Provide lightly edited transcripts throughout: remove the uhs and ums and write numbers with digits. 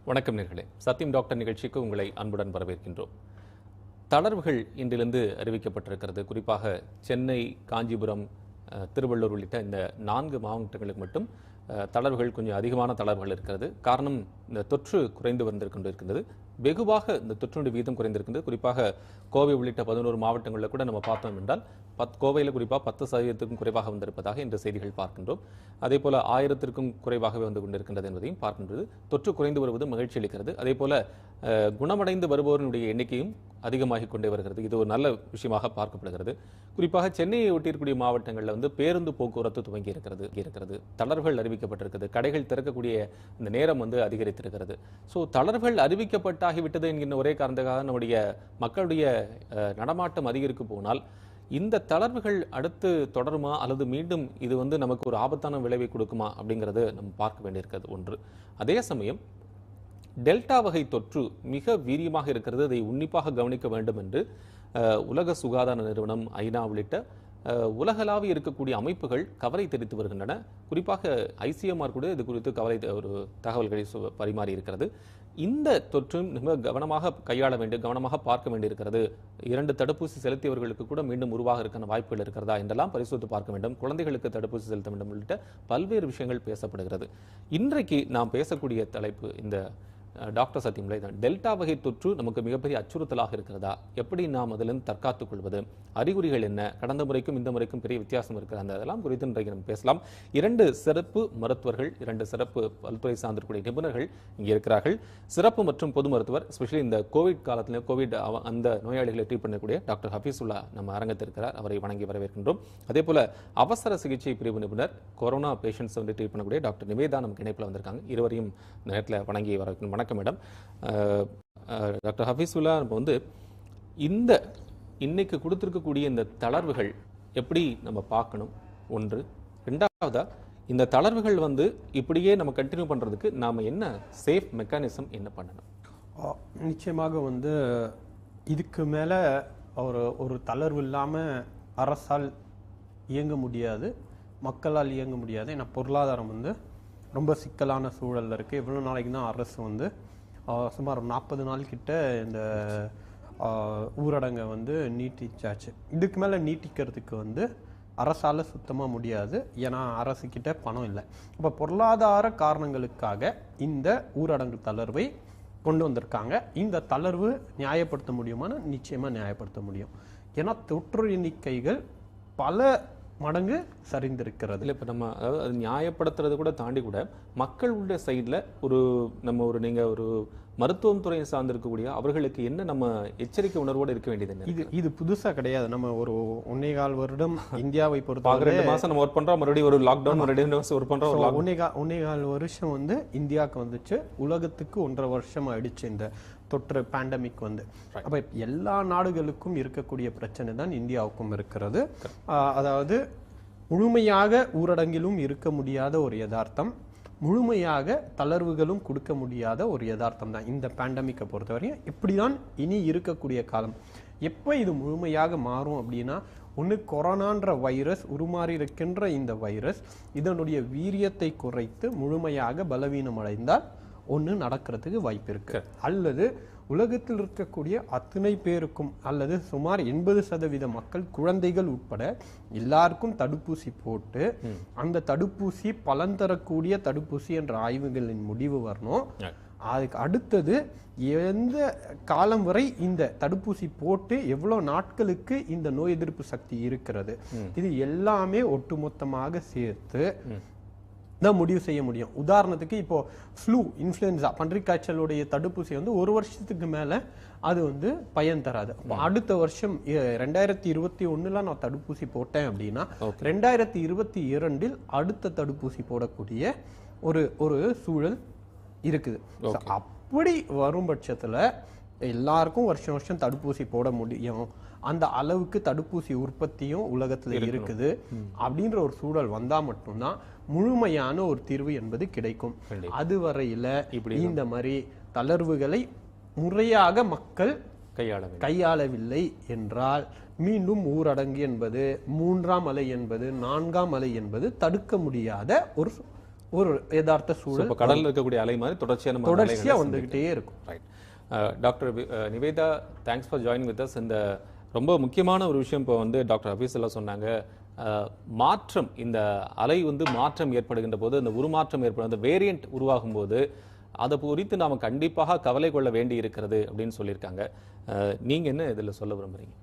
வணக்கம் நேர்களே, சத்தியம் டாக்டர் நிகழ்ச்சிக்கு உங்களை அன்புடன் வரவேற்கின்றோம். தளர்வுகள் இன்றிலிருந்து அறிவிக்கப்பட்டிருக்கிறது. குறிப்பாக சென்னை, காஞ்சிபுரம், திருவள்ளூர் உள்ளிட்ட இந்த 4 மாவட்டங்களுக்கு மட்டும் தளர்வுகள் கொஞ்சம் அதிகமான தளர்வுகள் இருக்கிறது. காரணம், இந்த தொற்று குறைந்து வந்திருக்கின்றது. வெகுவாக இந்த தொற்றுடைய வீதம் குறைந்திருக்கின்றது. குறிப்பாக கோவை உள்ளிட்ட 11 மாவட்டங்களில் கூட நம்ம பார்த்தோம் என்றால் கோவையில் குறிப்பாக 10% குறைவாக வந்திருப்பதாக இந்த செய்திகள் பார்க்கின்றோம். அதே போல 1000க்கும் குறைவாகவே வந்து கொண்டிருக்கின்றது என்பதையும் பார்க்கின்றது. தொற்று குறைந்து வருவது மகிழ்ச்சி அளிக்கிறது. அதே போல குணமடைந்து வருபவர்களுடைய எண்ணிக்கையும் அதிகமாகி கொண்டே வருகிறது. இது ஒரு நல்ல விஷயமாக பார்க்கப்படுகிறது. குறிப்பாக சென்னையை ஒட்டியிருக்கக்கூடிய மாவட்டங்களில் வந்து பேருந்து போக்குவரத்து துவங்கி இருக்கிறது. தளர்வுகள் அறிவிக்கப்பட்டிருக்கிறது. கடைகள் திறக்கக்கூடிய இந்த நேரம் வந்து அதிகரித்திருக்கிறது. ஸோ தளர்வுகள் அறிவிக்கப்பட்டாகிவிட்டது என்கின்ற ஒரே காரணத்துக்காக நம்முடைய மக்களுடைய நடமாட்டம் அதிகரிக்க போனால் இந்த தளர்வுகள் அடுத்து தொடருமா அல்லது மீண்டும் இது வந்து நமக்கு ஒரு ஆபத்தான விளைவை கொடுக்குமா அப்படிங்கிறது நம்ம பார்க்க வேண்டியிருக்கிறது ஒன்று. அதே சமயம் டெல்டா வகை தொற்று மிக வீரியமாக இருக்கிறது. அதை உன்னிப்பாக கவனிக்க வேண்டும் என்று உலக சுகாதார நிறுவனம், ஐநா உள்ளிட்ட உலகளாவிய இருக்கக்கூடிய அமைப்புகள் கவலை தெரிவித்து வருகின்றன. குறிப்பாக ICMR கூட இது குறித்து ஒரு தகவல்களை பரிமாறி இருக்கிறது. இந்த தொற்று மிக கவனமாக கையாள வேண்டும், கவனமாக பார்க்க வேண்டியிருக்கிறது. 2 தடுப்பூசி செலுத்தியவர்களுக்கு கூட மீண்டும் உருவாக வாய்ப்புகள் இருக்கிறதா என்றெல்லாம் பரிசோதித்து பார்க்க வேண்டும். குழந்தைகளுக்கு தடுப்பூசி செலுத்த வேண்டும் உள்ளிட்ட பல்வேறு விஷயங்கள் பேசப்படுகிறது. இன்றைக்கு நாம் பேசக்கூடிய தலைப்பு இந்த டாக்டர் சத்தியம்லை தான். டெல்டா வகை தொற்று நமக்கு மிகப்பெரிய அச்சுறுத்தலாக இருக்கிறதா? எப்படி நாம் அதிலிருந்து தற்காத்துக் கொள்வது? அறிகுறிகள் என்ன? கடந்த முறைக்கும் இந்த முறைக்கும் பெரிய வித்தியாசம் இருக்கிறது. அதெல்லாம் குறித்து இன்றைக்கு நம்ம பேசலாம். 2 சிறப்பு மருத்துவர்கள், 2 சிறப்பு பல்துறை சார்ந்திருக்கூடிய நிபுணர்கள் இங்கே இருக்கிறார்கள். சிறப்பு மற்றும் பொது மருத்துவர், ஸ்பெஷலி இந்த கோவிட் காலத்தில் கோவிட் அந்த நோயாளிகளை ட்ரீட் பண்ணக்கூடிய டாக்டர் ஹஃபீசுல்லா நம்ம அரங்கத்தில் இருக்கிறார். அவரை வணங்கி வரவேற்கின்றோம். அதே போல அவசர சிகிச்சை பிரிவு நிபுணர், கொரோனா பேஷண்ட்ஸ் வந்து ட்ரீட் பண்ணக்கூடிய டாக்டர் நிவேதா நமக்கு இணைப்பில் வந்திருக்காங்க. இருவரையும் இந்த நேரத்தில் வணங்கி வரவேற்கின்றோம். வணக்கம் மேடம். டாக்டர் ஹஃபீசுல்லா, நம்ம வந்து இந்த இன்னைக்கு கொடுத்திருக்கக்கூடிய இந்த தளர்வுகள் எப்படி நம்ம பார்க்கணும்? ஒன்று. ரெண்டாவதா, இந்த தளர்வுகள் வந்து இப்படியே நம்ம கண்டினியூ பண்றதுக்கு நாம என்ன சேஃப் மெக்கானிசம் என்ன பண்ணணும்? நிச்சயமாக வந்து இதுக்கு மேல ஒரு தளர்வு இல்லாம அரசால் இயங்க முடியாது, மக்களால் இயங்க முடியாது. ஏன்னா பொருளாதாரம் வந்து ரொம்ப சிக்கலான சூழல்ல இருக்கு. இவ்வளவு நாளைக்கு தான் அரசு வந்து சுமார் 40 நாள் கிட்ட இந்த ஊரடங்கை வந்து நீட்டிச்சாச்சு. இதுக்கு மேலே நீட்டிக்கிறதுக்கு வந்து அரசால் சுத்தமாக முடியாது. ஏன்னா அரசு கிட்ட பணம் இல்லை. அப்போ பொருளாதார காரணங்களுக்காக இந்த ஊரடங்கு தளர்வை கொண்டு வந்திருக்காங்க. இந்த தளர்வு நியாயப்படுத்த முடியுமானா நிச்சயமாக நியாயப்படுத்த முடியும். ஏன்னா தொற்று எண்ணிக்கைகள் பல மடங்கு சரிந்திருக்கிறது. இல்லை, இப்போ நம்ம அதாவது அது நியாயப்படுத்துறது கூட தாண்டி கூட மக்களுடைய சைடில் நீங்கள் ஒரு மருத்துவம் துறையை சார்ந்திருக்கக்கூடிய அவர்களுக்கு என்ன நம்ம எச்சரிக்கை உணர்வோடு இருக்க வேண்டியது? இது புதுசா கிடையாது. நம்ம ஒரு 1.25 வருடம் இந்தியாவை பொறுத்த 2 மாசம் நம்ம ஒர்க் பண்றோம், மறுபடியும் ஒரு லாக்டவுன், மறுபடியும் ஒர்க் பண்றோம். 1.25 வருஷம் வந்து இந்தியாவுக்கு வந்துச்சு. உலகத்துக்கு 1.5 வருஷம் ஆயிடுச்சு இந்த தொற்று பேண்டமிக் வந்து. அப்ப எல்லா நாடுகளுக்கும் இருக்கக்கூடிய பிரச்சனை தான் இந்தியாவுக்கும் இருக்கிறது. அதாவது முழுமையாக ஊரடங்கிலும் இருக்க முடியாத ஒரு யதார்த்தம், முழுமையாக தளர்வுகளும் கொடுக்க முடியாத ஒரு யதார்த்தம் தான் இந்த பேண்டமிக்கை பொறுத்தவரையும். இப்படிதான் இனி இருக்கக்கூடிய காலம். எப்போ இது முழுமையாக மாறும் அப்படின்னா, ஒன்று கொரோனான்ற வைரஸ் உருமாறி இருக்கின்ற இந்த வைரஸ் இதனுடைய வீரியத்தை குறைத்து முழுமையாக பலவீனம் அடைந்தால் ஒன்று நடக்கிறதுக்கு வாய்ப்பு இருக்கு. அல்லது உலகத்தில் இருக்கக்கூடிய அத்தனை பேருக்கும் அல்லது சுமார் 80% மக்கள், குழந்தைகள் உட்பட எல்லாருக்கும் தடுப்பூசி போட்டு அந்த தடுப்பூசி பலன் தரக்கூடிய தடுப்பூசி என்ற ஆய்வுகளின் முடிவு வரணும். அதுக்கு அடுத்தது எந்த காலம் வரை இந்த தடுப்பூசி போட்டு எவ்வளவு நாட்களுக்கு இந்த நோய் எதிர்ப்பு சக்தி இருக்கிறது, இது எல்லாமே ஒட்டுமொத்தமாக சேர்த்து தான் முடிவு செய்ய முடியும். உதாரணத்துக்கு இப்போ ஃப்ளூ, இன்ஃப்ளூயன்ஸா, பன்றிக் காய்ச்சலுடைய தடுப்பூசி வந்து 1 வருஷத்துக்கு மேல அது வந்து பயன் தராது. அடுத்த வருஷம் 2021 நான் தடுப்பூசி போட்டேன் அப்படின்னா 2022 அடுத்த தடுப்பூசி போடக்கூடிய ஒரு சூழல் இருக்குது. அப்படி வரும் பட்சத்துல எல்லாருக்கும் வருஷம் தடுப்பூசி போட முடியும். அந்த அளவுக்கு தடுப்பூசி உற்பத்தியும் உலகத்துல இருக்குது. அப்படின்ற ஒரு சூழல் வந்தா மட்டும்தான் முழுமையான ஒரு தீர்வு என்பது கிடைக்கும். அதுவரையில இந்த மாதிரி தளர்வுகளை முறையாக மக்கள் கையாளவில்லை என்றால் மீண்டும் ஊரடங்கு என்பது, 3ஆம் அலை என்பது, 4ஆம் அலை என்பது தடுக்க முடியாத ஒரு யதார்த்த சூழல் இப்போ கடல்ல இருக்கக்கூடிய அலை மாதிரி தொடர்ச்சியா வந்துகிட்டே இருக்கும். Right. Doctor Nivetha, thanks for joining with us. இந்த ரொம்ப முக்கியமான ஒரு விஷயம் இப்போ வந்து டாக்டர் ஹபீஸ் எல்லாம் சொன்னாங்க. மாற்றம், இந்த அலை வந்து மாற்றம் ஏற்படுகின்ற போது, அந்த உருமாற்றம் ஏற்படும், அந்த வேரியண்ட் உருவாகும் போது அதை குறித்து நாம கண்டிப்பாக கவலை கொள்ள வேண்டி இருக்கிறது அப்படின்னு சொல்லியிருக்காங்க. நீங்க என்ன இதுல சொல்ல விரும்புறீங்க?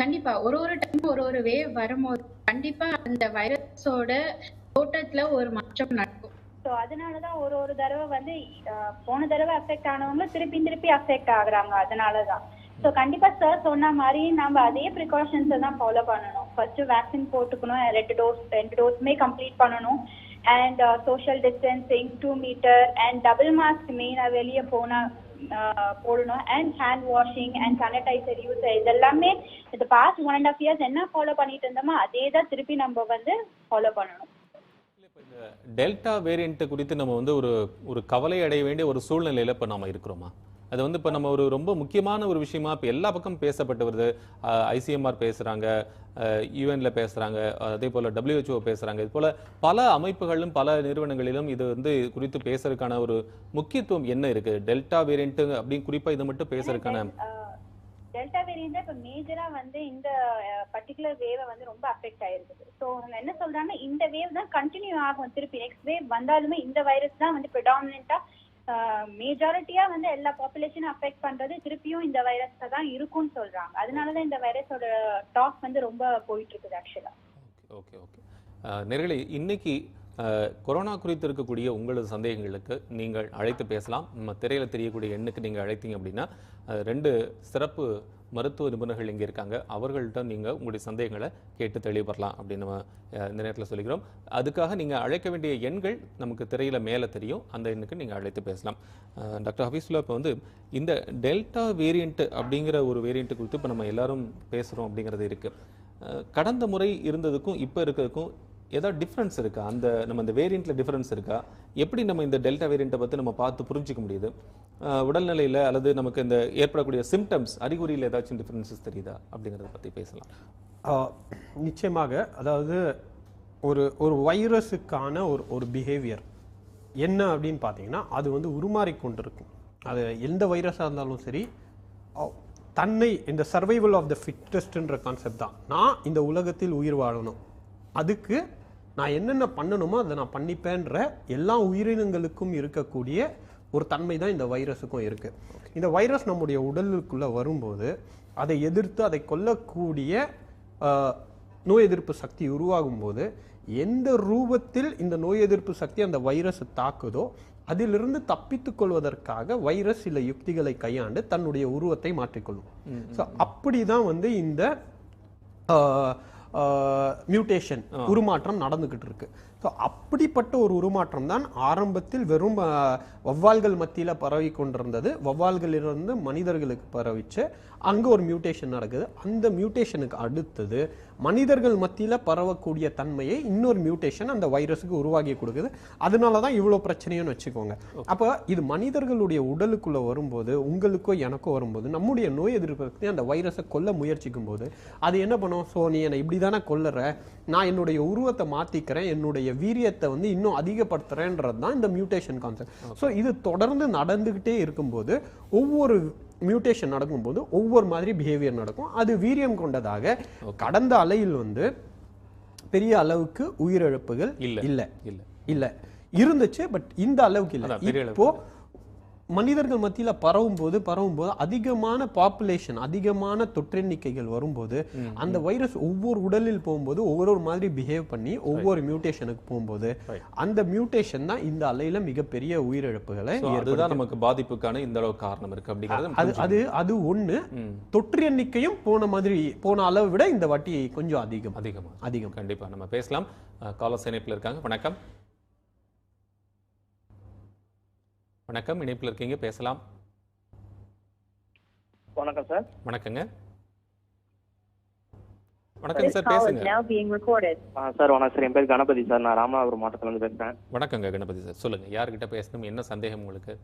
கண்டிப்பா ஒரு டைம் ஒரு வேவ் வரும்போது கண்டிப்பா அந்த வைரஸோட தோட்டத்துல ஒரு மாற்றம் நடக்கும். ஸோ அதனாலதான் ஒரு தடவை வந்து போன தடவை அஃபெக்ட் ஆனவங்க திருப்பி அஃபெக்ட் ஆகுறாங்க. அதனாலதான் ஸோ கண்டிப்பா சார் சொன்ன மாதிரி நம்ம அதே ப்ரிகாஷன்ஸை தான் ஃபாலோ பண்ணணும். ஃபர்ஸ்ட் வேக்சின் போட்டுக்கணும், 2 டோஸுமே கம்ப்ளீட் பண்ணணும். And social distancing, 2 metre and double mask மெயினாக வெளியே போடணும். And hand washing and sanitizer use, இதெல்லாமே இந்த பாஸ்ட் 1.5 years என்ன ஃபாலோ பண்ணிட்டு இருந்தோமோ அதே தான் திருப்பி நம்ம வந்து ஃபாலோ பண்ணணும். டெல்டா வேரியன்ட் குறித்து நம்ம வந்து ஒரு கவலை அடைய வேண்டிய ஒரு சூழ்நிலையில இப்ப நாம இருக்கிறோமா? அது வந்து இப்போ நம்ம ஒரு ரொம்ப முக்கியமான ஒரு விஷயமா இப்போ எல்லா பக்கம் பேசப்பட்டு வருது. ஐசிஎம்ஆர் பேசுறாங்க, யூஎன்ல பேசுறாங்க, அதே போல WHO பேசுறாங்க. இது போல பல அமைப்புகளிலும் பல நிறுவனங்களிலும் இது வந்து குறித்து பேசுறதுக்கான ஒரு முக்கியத்துவம் என்ன இருக்கு? டெல்டா வேரியன்ட் அப்படின்னு குறிப்பா இது மட்டும் பேசுறதுக்கான டெல்டா வேரியன்ட் இப்ப மேஜரா வந்து இந்த பர்டிகுலர் வேவை வந்து ரொம்ப அஃபெக்ட் ஆயிருக்குது. ஸோ அவங்க என்ன சொல்றாங்கன்னா இந்த வேவ் தான் கண்டினியூ ஆகும், திருப்பி நெக்ஸ்ட் வேவ் வந்தாலுமே இந்த வைரஸ் தான் வந்து ப்ரிடாமினென்ட்டா மேஜாரிட்டியா வந்து எல்லா பாப்புலேஷனும் அஃபெக்ட் பண்றது திருப்பியும் இந்த வைரஸ் தான் இருக்கும்னு சொல்றாங்க. அதனாலதான் இந்த வைரஸோட டாக் வந்து ரொம்ப போயிட்டு இருக்குது ஆக்சுவலா. ஓகே. நேயர்களே, இன்னைக்கு கொரோனா குறித்து இருக்கக்கூடிய உங்களது சந்தேகங்களுக்கு நீங்கள் அழைத்து பேசலாம். நம்ம திரையில தெரியக்கூடிய எண்ணுக்கு நீங்கள் அழைத்தீங்க அப்படின்னா 2 சிறப்பு மருத்துவ நிபுணர்கள் இங்கே இருக்காங்க. அவர்கள்ட்ட நீங்கள் உங்களுடைய சந்தேகங்களை கேட்டு தெளிவுபெறலாம் அப்படின்னு நம்ம இந்த நேரத்தில் சொல்லிக்கிறோம். அதுக்காக நீங்கள் அழைக்க வேண்டிய எண்கள் நமக்கு திரையில மேலே தெரியும். அந்த எண்ணுக்கு நீங்கள் அழைத்து பேசலாம். டாக்டர் ஹபீஸ்ல, இப்போ வந்து இந்த டெல்டா வேரியண்ட் அப்படிங்கிற ஒரு வேரியண்ட் குறித்து இப்போ நம்ம எல்லாரும் பேசுகிறோம் அப்படிங்கிறது இருக்கு. கடந்த முறை இருந்ததுக்கும் இப்போ இருக்கிறதுக்கும் ஏதாவது டிஃப்ரென்ஸ் இருக்கா? நம்ம இந்த வேரியண்ட்ல டிஃப்ரென்ஸ் இருக்கா? எப்படி நம்ம இந்த டெல்டா வேரியண்ட்டை பற்றி நம்ம பார்த்து புரிஞ்சிக்க முடியுது? உடல்நிலையில் அல்லது நமக்கு இந்த ஏற்படக்கூடிய சிம்டம்ஸ், அறிகுறியில் ஏதாச்சும் டிஃப்ரென்சஸ் தெரியுதா அப்படிங்கிறத பற்றி பேசலாம். நிச்சயமாக. அதாவது ஒரு வைரஸுக்கான ஒரு பிஹேவியர் என்ன அப்படின்னு பார்த்தீங்கன்னா, அது வந்து உருமாறிக்கொண்டிருக்கும். அது எந்த வைரஸாக இருந்தாலும் சரி, தன்னை இந்த சர்வைவல் ஆஃப் த ஃபிட்டஸ்ட்ன்ற கான்செப்ட் தான். நான் இந்த உலகத்தில் உயிர் வாழணும், அதுக்கு நான் என்னென்ன பண்ணணுமோ அதை நான் பண்ணிப்பேன்ற எல்லா உயிரினங்களுக்கும் இருக்கக்கூடிய ஒரு தன்மை தான் இந்த வைரஸுக்கும் இருக்கு. இந்த வைரஸ் நம்முடைய உடலுக்குள்ள வரும்போது அதை எதிர்த்து அதை கொல்லக்கூடிய நோய் எதிர்ப்பு சக்தி உருவாகும் போது எந்த ரூபத்தில் இந்த நோய் எதிர்ப்பு சக்தி அந்த வைரஸ் தாக்குதோ அதிலிருந்து தப்பித்துக் கொள்வதற்காக வைரஸ் சில யுக்திகளை கையாண்டு தன்னுடைய உருவத்தை மாற்றிக்கொள்ளும். அப்படிதான் வந்து இந்த மியூட்டேஷன் உருமாற்றம் நடந்துகிட்டு இருக்கு. ஸோ அப்படிப்பட்ட ஒரு உருமாற்றம் தான் ஆரம்பத்தில் வெறும் வௌவால்கள் மத்தியில பரவி கொண்டிருந்தது. வௌவால்களிலிருந்து மனிதர்களுக்கு பரவிச்சு அங்க ஒரு மியூட்டேஷன் நடக்குது. அந்த மியூட்டேஷனுக்கு அடுத்தது மனிதர்கள் மத்தியில பரவக்கூடிய தன்மையை இன்னொரு மியூட்டேஷன் அந்த வைரஸுக்கு உருவாக்கி கொடுக்குது. அதனாலதான் இவ்வளவு பிரச்சனையும் வச்சுக்கோங்க. அப்ப இது மனிதர்களுடைய உடலுக்குள்ள வரும்போது, உங்களுக்கோ எனக்கோ வரும்போது, நம்முடைய நோய் எதிர்ப்பு அந்த வைரஸை கொல்ல முயற்சிக்கும் போது அது என்ன பண்ணும்? சோ நீ என்னை இப்படிதானே கொல்லுற, நான் என்னுடைய உருவத்தை மாத்திக்கிறேன், என்னுடைய வீரியத்தை வந்து இன்னும் அதிகப்படுத்துறேன்றது தான் இந்த மியூட்டேஷன் கான்செப்ட். ஸோ இது தொடர்ந்து நடந்துகிட்டே இருக்கும்போது ஒவ்வொரு மியூட்டேஷன் நடக்கும்போது ஒவ்வொரு மாதிரி பிஹேவியர் நடக்கும். அது வீரியம் கொண்டதாக கடந்த அலையில் வந்து பெரிய அளவுக்கு உயிரிழப்புகள் இல்ல இருந்துச்சு. பட் இந்த அளவுக்கு இல்லை. இப்போ மனிதர்கள் மத்தியில பரவும் போது அதிகமான பாப்புலேஷன், அதிகமான தொற்றெண்ணிக்கைகள் வரும்போது அந்த வைரஸ் ஒவ்வொரு உடலில் போகும்போது ஒவ்வொரு மாதிரி பிஹேவ் பண்ணி ஒவ்வொரு மியூட்டேஷனுக்கு போகும்போது அந்த மியூட்டேஷன் தான் இந்த அலையில மிகப்பெரிய உயிரிழப்புகளை அதுதான் நமக்கு பாதிப்புக்கான இந்த அளவு காரணம் இருக்கு அப்படிங்கிறது. அது ஒண்ணு. தொற்று எண்ணிக்கையும் போன அளவை விட இந்த வாட்டி கொஞ்சம் அதிகம். கண்டிப்பா நம்ம பேசலாம். காலர் இணைப்பில் இருக்காங்க. வணக்கம், இணைப்பில் இருக்கீங்க, பேசலாம். வணக்கம் சார். வணக்கம் சார், பேசுங்க. சார் வணக்கம் சார். என் பேர் கணபதி சார். நான் ராமநாதபுரம் மாவட்டத்துல இருந்து பேசுறேன். வணக்கங்க கணபதி சார், சொல்லுங்க. யார்கிட்ட பேசணும், என்ன சந்தேகம் உங்களுக்கு?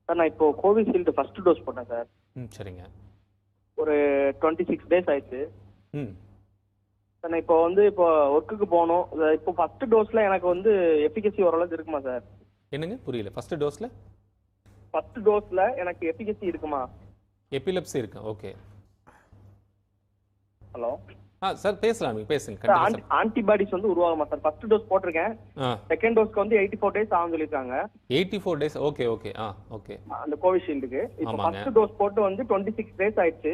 சார் நான் இப்போ கோவிஷீல்டு ஃபர்ஸ்ட் டோஸ் போட்டேன் சார். சரிங்க. ஒரு 26 days ஆயிடுச்சு. சார் நான் இப்போ ஒர்க்குக்கு போகணும். இப்போ ஃபர்ஸ்ட் டோஸ்ல எனக்கு எஃபிகசி ஓரளவுக்கு இருக்குமா சார்? என்னங்க புரியல? ஃபர்ஸ்ட் டோஸ்ல ஃபர்ஸ்ட் டோஸ்ல எனக்கு எஃபிகசி இருக்குமா? எபிலெப்சி இருக்கு. ஓகே. ஹலோ சார் பேசலாம், நீங்க பேசுங்க. கண்டிப்பா ஆன்டிபாடிஸ் உருவாகுமா சார்? ஃபர்ஸ்ட் டோஸ் போட்டிருக்கேன். செகண்ட் டோஸ்க்கு 84 டேஸ் ஆகும் சொல்லிருக்காங்க. 84 டேஸ். Okay okay. ஓகே. அந்த கோவிஷீல்டுக்கு இப்போ ஃபர்ஸ்ட் டோஸ் போட்டு 26 டேஸ் ஆயிடுச்சு.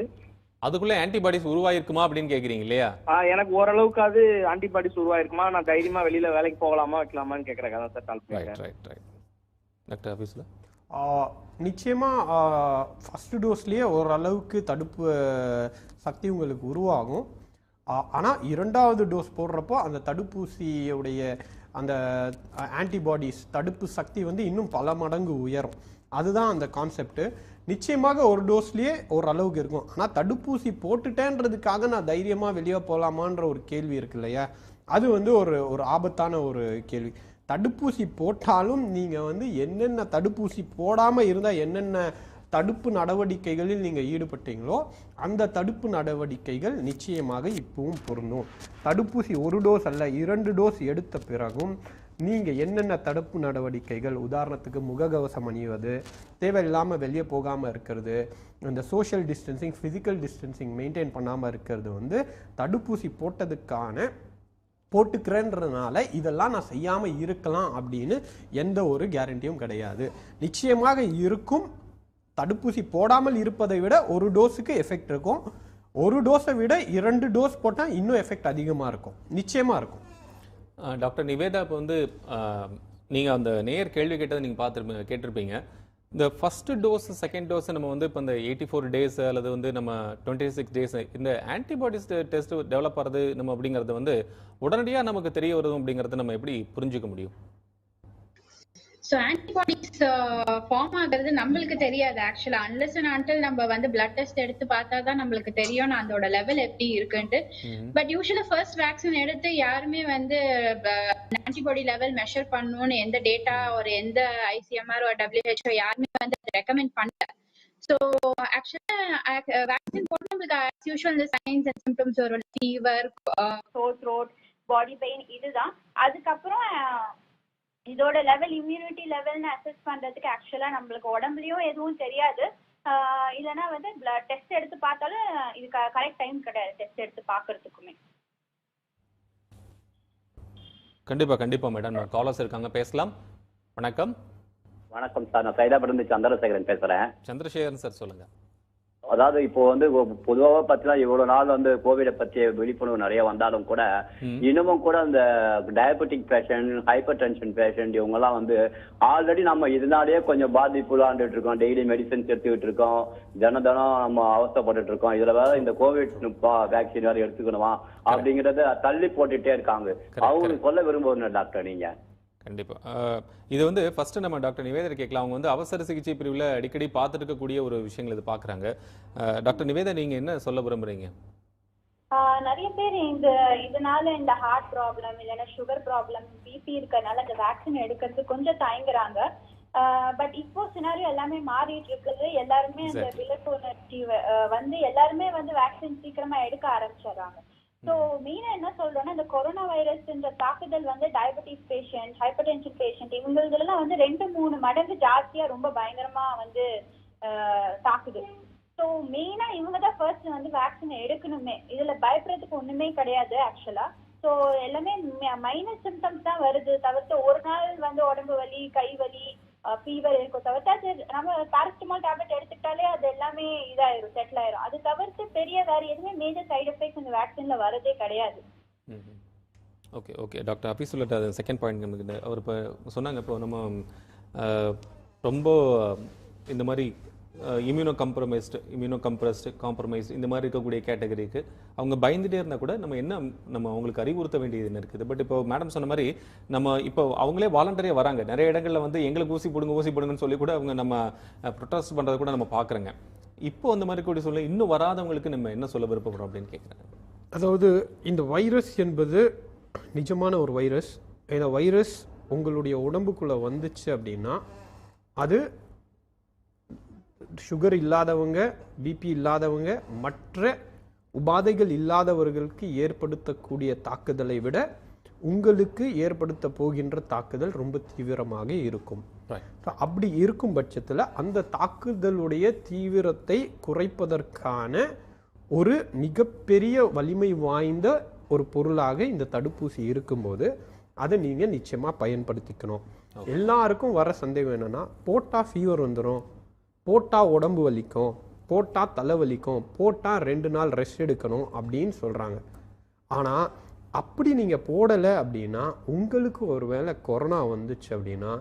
அதுக்குள்ள ஆன்டிபாடிஸ் உருவாயிருக்குமா அப்படின்னு கேக்குறீங்க இல்லையா? எனக்கு ஓரளவுக்கு அது ஆன்டிபாடிஸ் உருவாயிருக்குமா, நான் தைரியமா வெளியில வேலைக்கு போகலாமா வைக்கலாமான்னு கேக்குறேன். அதான் சார் கால் பண்ணிருக்கேன். ரைட். டாக்டர் ஆபீஸ்ல நிச்சயமா ஃபர்ஸ்ட் டோஸ்லயே ஓரளவுக்கு தடுப்பு சக்தி உங்களுக்கு உருவாகும். ஆனால் இரண்டாவது டோஸ் போடுறப்போ அந்த தடுப்பூசியுடைய அந்த ஆன்டிபாடிஸ் தடுப்பு சக்தி இன்னும் பல மடங்கு உயரும். அதுதான் அந்த கான்செப்ட். நிச்சயமாக ஒரு டோஸ்லயே ஓரளவுக்கு இருக்கும். ஆனால் தடுப்பூசி போட்டுட்டேன்றதுக்காக நான் தைரியமாக வெளியே போகலாமான்ற ஒரு கேள்வி இருக்கு இல்லையா, அது ஒரு ஆபத்தான ஒரு கேள்வி. தடுப்பூசி போட்டாலும் நீங்கள் என்னென்ன தடுப்பூசி போடாமல் இருந்தால் என்னென்ன தடுப்பு நடவடிக்கைகளில் நீங்கள் ஈடுபட்டீங்களோ அந்த தடுப்பு நடவடிக்கைகள் நிச்சயமாக இப்பவும் பொருந்தும். தடுப்பூசி ஒரு டோஸ் அல்ல 2 டோஸ் எடுத்த பிறகும் நீங்கள் என்னென்ன தடுப்பு நடவடிக்கைகள், உதாரணத்துக்கு முகக்கவசம் அணிவது, தேவையில்லாமல் வெளியே போகாமல் இருக்கிறது, இந்த social distancing, physical distancing maintain பண்ணாமல் இருக்கிறது தடுப்பூசி போட்டுக்கிறேன்றதுனால இதெல்லாம் நான் செய்யாமல் இருக்கலாம் அப்படின்னு எந்த ஒரு கேரண்டியும் கிடையாது. நிச்சயமாக இருக்கும். தடுப்பூசி போடாமல் இருப்பதை விட ஒரு டோஸுக்கு எஃபெக்ட் இருக்கும். ஒரு டோஸை விட 2 டோஸ் போட்டால் இன்னும் எஃபெக்ட் அதிகமாக இருக்கும். நிச்சயமாக இருக்கும். டாக்டர் நிவேதா, இப்போ நீங்கள் அந்த நேர் கேள்வி கேட்டதை நீங்கள் கேட்டிருப்பீங்க. இந்த ஃபர்ஸ்ட் டோஸ் செகண்ட் டோஸ் நம்ம இப்போ இந்த 84 டேஸ் அல்லது நம்ம 26 டேஸ் இந்த ஆன்டிபாடிஸ் டெஸ்ட் டெவலப் ஆகிறது நம்ம அப்படிங்கிறது உடனடியாக நமக்கு தெரிய வருது அப்படிங்கிறத நம்ம எப்படி புரிஞ்சுக்க முடியும்? ஸோ ஆன்டிபாடிஸ் ஃபார்ம் ஆகுறது நம்மளுக்கு தெரியாது ஆக்சுவலா, அன்லெஸ் அண்ட் அன்டில் நம்ம பிளட் டெஸ்ட் எடுத்து பார்த்தா தான் நம்மளுக்கு தெரியும் அதோட லெவல் எப்படி இருக்குன்ட்டு. பட் யூஸ்வலா ஃபர்ஸ்ட் வேக்சின் எடுத்து யாருமே ஆன்டிபாடி லெவல் மெஷர் பண்ணணும்னு எந்த டேட்டா ஒரு எந்த ஐசிஎம்ஆர் ஒரு WHO யாருமே ரெக்கமெண்ட் பண்ணல. ஸோ ஆக்சுவலா வேக்சின் போட்டு நம்மளுக்கு ஆஸ் யூஷுவல் இந்த சைன்ஸ் அண்ட் சிம்டம்ஸ் வரும், ஃபீவர், சோர் த்ரோட், பாடி பெயின், இதுதான். அதுக்கப்புறம் இதோட லெவல் இம்யூனிட்டி லெவல்னு அசஸ் பண்றதுக்கு ஆக்சுவலா நம்மளுக்கு உடம்புலயும் எதுவும் தெரியாது. இல்லைன்னா டெஸ்ட் எடுத்து பார்த்தாலும் இது கரெக்ட் டைம் கிடையாது டெஸ்ட் எடுத்து பார்க்கறதுக்குமே. கண்டிப்பா மேடம். காலர்ஸ் இருக்காங்க, பேசலாம். வணக்கம். வணக்கம் சார், நான் சைதாபுரம் சந்திரசேகரன் பேசுறேன். சந்திரசேகரன் சார் சொல்லுங்க. அதாவது இப்போ பொதுவாக பார்த்தீங்கன்னா இவ்வளவு நாள் கோவிட பற்றிய விழிப்புணர்வு நிறைய வந்தாலும் கூட இன்னமும் கூட அந்த diabetic patient, hyper tension patient இவங்க எல்லாம் ஆல்ரெடி நம்ம இதனாலேயே கொஞ்சம் பாதிப்புலாண்டுட்டு இருக்கோம். டெய்லி மெடிசன்ஸ் எடுத்துக்கிட்டு இருக்கோம், தினம் நம்ம அவஸ்தைப்பட்டு இருக்கோம். இதுல வேற இந்த கோவிட் வேக்சின் வேற எடுத்துக்கணுமா அப்படிங்கறத தள்ளி போட்டுட்டே இருக்காங்க. அவங்களுக்கு சொல்ல விரும்புவது டாக்டர் நீங்க? கண்டிப்பா. இது ஃபர்ஸ்ட் நம்ம டாக்டர் நிவேதா கேட்கலாம். அவங்க அவசர சிகிச்சை பிரிவில் அடிக்கடி பார்த்துட்டு இருக்கக்கூடிய ஒரு விஷயங்கள் இது பாக்குறாங்க. டாக்டர் நிவேதா, நீங்க என்ன சொல்ல விரும்புறீங்க? நிறைய பேர் இதனால இந்த ஹார்ட் ப்ராப்ளம் இல்லைன்னா சுகர் ப்ராப்ளம், பிபி இருக்கறனால இந்த வேக்சின் எடுக்கிறது கொஞ்சம் தயங்குறாங்க. பட் இப்போ சினாரியோ எல்லாமே மாறிட்டு இருக்குது. எல்லாருமே அந்த விழிப்புணர்ச்சி எல்லாருமே வேக்சின் சீக்கிரமா எடுக்க ஆரம்பிச்சிடறாங்க. ஸோ மெயினா என்ன சொல்றோம்னா, இந்த கொரோனா வைரஸ்ன்ற தாக்குதல் diabetes patient, hyper tension patient இவங்களெல்லாம் 2-3 மடங்கு ஜாஸ்தியா ரொம்ப பயங்கரமா தாக்குது. ஸோ மெயினா இவங்க தான் ஃபர்ஸ்ட் வேக்சின் எடுக்கணுமே. இதுல பயப்படுறதுக்கு ஒண்ணுமே கிடையாது ஆக்சுவலா. ஸோ எல்லாமே மைனர் சிம்டம்ஸ் தான் வருது தவிர்த்து ஒரு நாள் உடம்பு வலி, கை வலி, ஃபீவர் இருக்கும் தவிர்த்து நம்ம பாராசிட்டமால் டேப்லெட் எடுத்துக்கிட்டாலே அது எல்லாமே இதாயிரும், செட்டில் ஆயிரும். அது தவிர்த்து பெரிய வேற எதுவுமே மேஜர் சைடு எஃபெக்ட்ஸ் இந்த வேக்சின்ல வரதே கிடையாது. ஓகே டாக்டர் அப்படி சொல்லிட்டு செகண்ட் பாயிண்ட் நமக்கு அவர் இப்போ சொன்னாங்க. இப்போ நம்ம ரொம்ப இந்த மாதிரி இம்யூனோ காம்ப்ரமைஸ்டு இந்த மாதிரி இருக்கக்கூடிய கேட்டகரிக்கு அவங்க பயந்துட்டே இருந்தால் கூட நம்ம அவங்களுக்கு அறிவுறுத்த வேண்டியது என்ன இருக்குது. பட் இப்போ மேடம் சொன்ன மாதிரி நம்ம இப்போ அவங்களே வாலண்டரியாக வராங்க. நிறைய இடங்களில் எங்களுக்கு ஊசி போடுங்கன்னு சொல்லி கூட அவங்க நம்ம ப்ரொட்டஸ்ட் பண்ணுறது கூட நம்ம பார்க்குறோங்க. இப்போ அந்த மாதிரி கூட சொல்ல இன்னும் வராதவங்களுக்கு நம்ம என்ன சொல்ல விருப்பப்படுறோம் அப்படின்னு கேட்குறாங்க. அதாவது இந்த வைரஸ் என்பது நிஜமான ஒரு வைரஸ். இந்த வைரஸ் உங்களுடைய உடம்புக்குள்ளே வந்துச்சு அப்படின்னா அது சுகர் இல்லாதவங்க, பிபி இல்லாதவங்க, மற்ற உபாதைகள் இல்லாதவர்களுக்கு ஏற்படுத்தக்கூடிய தாக்குதலை விட உங்களுக்கு ஏற்படுத்த போகின்ற தாக்குதல் ரொம்ப தீவிரமாக இருக்கும். அப்படி இருக்கும் பட்சத்தில் அந்த தாக்குதலுடைய தீவிரத்தை குறைப்பதற்கான ஒரு மிகப்பெரிய வலிமை வாய்ந்த ஒரு பொருளாக இந்த தடுப்பூசி இருக்கும்போது அதை நீங்கள் நிச்சயமாக பயன்படுத்திக்கணும். எல்லாருக்கும் வர சந்தேகம் என்னன்னா, போட்டால் ஃபீவர் வந்துடும், போட்டால் உடம்பு வலிக்கும், போட்டால் தலைவலிக்கும், போட்டால் 2 நாள் ரெஸ்ட் எடுக்கணும் அப்படின்னு சொல்கிறாங்க. ஆனால் அப்படி நீங்கள் போடலை அப்படின்னா உங்களுக்கு ஒரு வேளை கொரோனா வந்துச்சு அப்படின்னா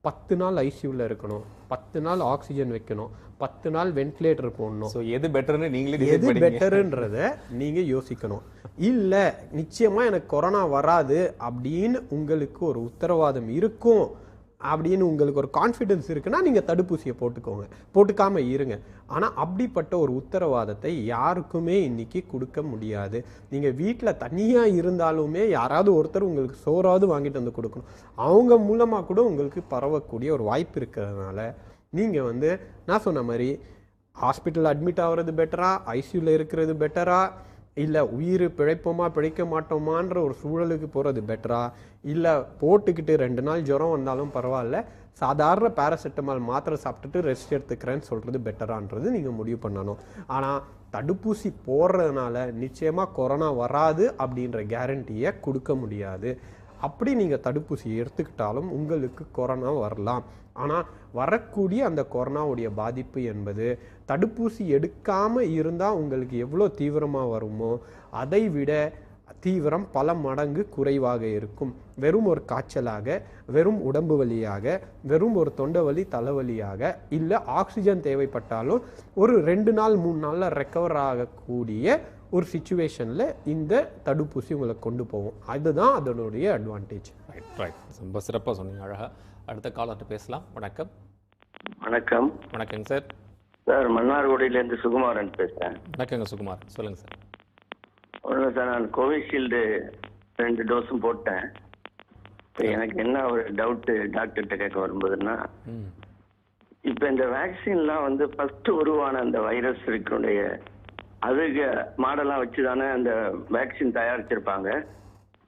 10 நாள் ஐசியூவில் இருக்கணும், 10 நாள் ஆக்சிஜன் வைக்கணும், 10 நாள் வென்டிலேட்டர் போடணும். எது பெட்டர்னு நீங்களே எது பெட்டருன்றத நீங்கள் யோசிக்கணும். இல்லை நிச்சயமாக எனக்கு கொரோனா வராது அப்படின்னு உங்களுக்கு ஒரு உத்தரவாதம் இருக்கும் அப்படின்னு உங்களுக்கு ஒரு கான்ஃபிடென்ஸ் இருக்குன்னா நீங்கள் தடுப்பூசியை போட்டுக்கோங்க, போட்டுக்காமல் இருங்க. ஆனால் அப்படிப்பட்ட ஒரு உத்தரவாதத்தை யாருக்குமே இன்னைக்கு கொடுக்க முடியாது. நீங்கள் வீட்டில் தனியாக இருந்தாலுமே யாராவது ஒருத்தர் உங்களுக்கு சோறாவது வாங்கிட்டு வந்து கொடுக்கணும். அவங்க மூலமாக கூட உங்களுக்கு பரவக்கூடிய ஒரு வாய்ப்பு இருக்கிறதுனால நீங்கள் நான் சொன்ன மாதிரி ஹாஸ்பிட்டல் அட்மிட் ஆகிறது பெட்டரா, ஐசியூவில் இருக்கிறது பெட்டரா, இல்லை உயிர் பிழைப்போமா பிழைக்க மாட்டோமான்ற ஒரு சூழலுக்கு போகிறது பெட்டரா, இல்லை போட்டுக்கிட்டு 2 நாள் ஜுரம் வந்தாலும் பரவாயில்ல சாதாரண பேராசிட்டமால் மாத்திரை சாப்பிட்டுட்டு ரெஸ்ட் எடுத்துக்கிறேன்னு சொல்கிறது பெட்டரான்றது நீங்கள் முடிவு பண்ணணும். ஆனால் தடுப்பூசி போடுறதுனால நிச்சயமாக கொரோனா வராது அப்படின்ற கேரண்டியை கொடுக்க முடியாது. அப்படி நீங்கள் தடுப்பூசி எடுத்துக்கிட்டாலும் உங்களுக்கு கொரோனா வரலாம். ஆனால் வரக்கூடிய அந்த கொரோனாவுடைய பாதிப்பு என்பது தடுப்பூசி எடுக்காமல் இருந்தால் உங்களுக்கு எவ்வளோ தீவிரமாக வருமோ அதை விட தீவிரம் பல மடங்கு குறைவாக இருக்கும். வெறும் ஒரு காய்ச்சலாக, வெறும் உடம்பு வலியாக, வெறும் ஒரு தொண்டை வலி தலைவலியாக, இல்லை ஆக்சிஜன் தேவைப்பட்டாலும் ஒரு 2 நாள் 3 நாளில் ரெக்கவர் ஆகக்கூடிய ஒரு சிச்சுவேஷனில் இந்த தடுப்பூசி உங்களை கொண்டு போகும். அதுதான் அதனுடைய அட்வான்டேஜ். ரொம்ப சிறப்பாக சொன்னீங்க, அழகா. அடுத்த காலர்கிட்ட பேசலாம். வணக்கம். வணக்கம். வணக்கங்க சார். சார் மன்னார்குடியிலேருந்து சுகுமாரன் பேசுகிறேன். வணக்கங்க சுகுமார், சொல்லுங்க சார். ஒன்றும் சார், நான் கோவிஷீல்டு 2 டோஸும் போட்டேன். இப்போ எனக்கு என்ன ஒரு டவுட்டு டாக்டர்கிட்ட கேட்க வரும்போதுன்னா, இப்போ இந்த வேக்சின்லாம் ஃபர்ஸ்ட் உருவான அந்த வைரஸ் இருக்குடைய அதுக்கு மாடலாம் வச்சு தானே அந்த வேக்சின் தயாரிச்சிருப்பாங்க.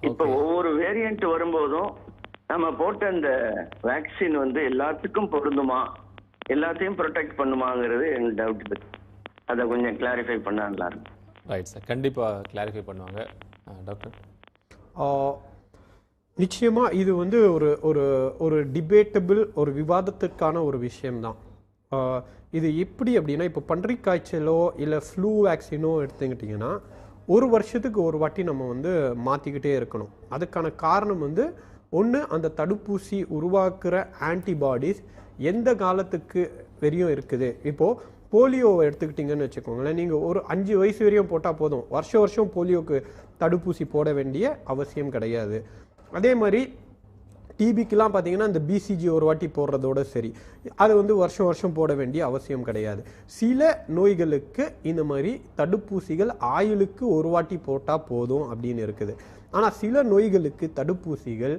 இப்போ ஒவ்வொரு வேரியன்ட் வரும்போதும் நம்ம போட்ட அந்த வேக்சின் எல்லாத்துக்கும் பொருந்துமா, எல்லாத்தையும் ப்ரொடெக்ட் பண்ணுமாங்கிறது எனக்கு டவுட். அதை கொஞ்சம் கிளாரிஃபை பண்ண நல்லா இருக்கும். ரைட் சார், கண்டிப்பாக கிளாரிஃபை பண்ணுவாங்க டாக்டர். நிச்சயமாக இது ஒரு ஒரு ஒரு டிபேட்டபிள் ஒரு விவாதத்திற்கான ஒரு விஷயம்தான். இது எப்படி அப்படின்னா, இப்போ பன்றிக் காய்ச்சலோ இல்லை ஃப்ளூ வேக்சினோ எடுத்துக்கிட்டிங்கன்னா 1 வருஷத்துக்கு ஒரு வாட்டி நம்ம மாற்றிக்கிட்டே இருக்கணும். அதுக்கான காரணம் ஒன்று, அந்த தடுப்பூசி உருவாக்குற ஆன்டிபாடிஸ் எந்த காலத்துக்கு வரையும் இருக்குது. இப்போது போலியோவை எடுத்துக்கிட்டிங்கன்னு வச்சுக்கோங்களேன், நீங்கள் ஒரு 5 வயசு வரையும் போட்டால் போதும், வருஷம் போலியோக்கு தடுப்பூசி போட வேண்டிய அவசியம் கிடையாது. அதே மாதிரி டிபிக்கெலாம் பார்த்தீங்கன்னா இந்த பிசிஜி ஒரு வாட்டி போடுறதோட சரி, அது வருஷம் போட வேண்டிய அவசியம் கிடையாது. சில நோய்களுக்கு இந்த மாதிரி தடுப்பூசிகள் ஆயுளுக்கு ஒரு வாட்டி போட்டால் போதும் அப்படின்னு இருக்குது. ஆனால் சில நோய்களுக்கு தடுப்பூசிகள்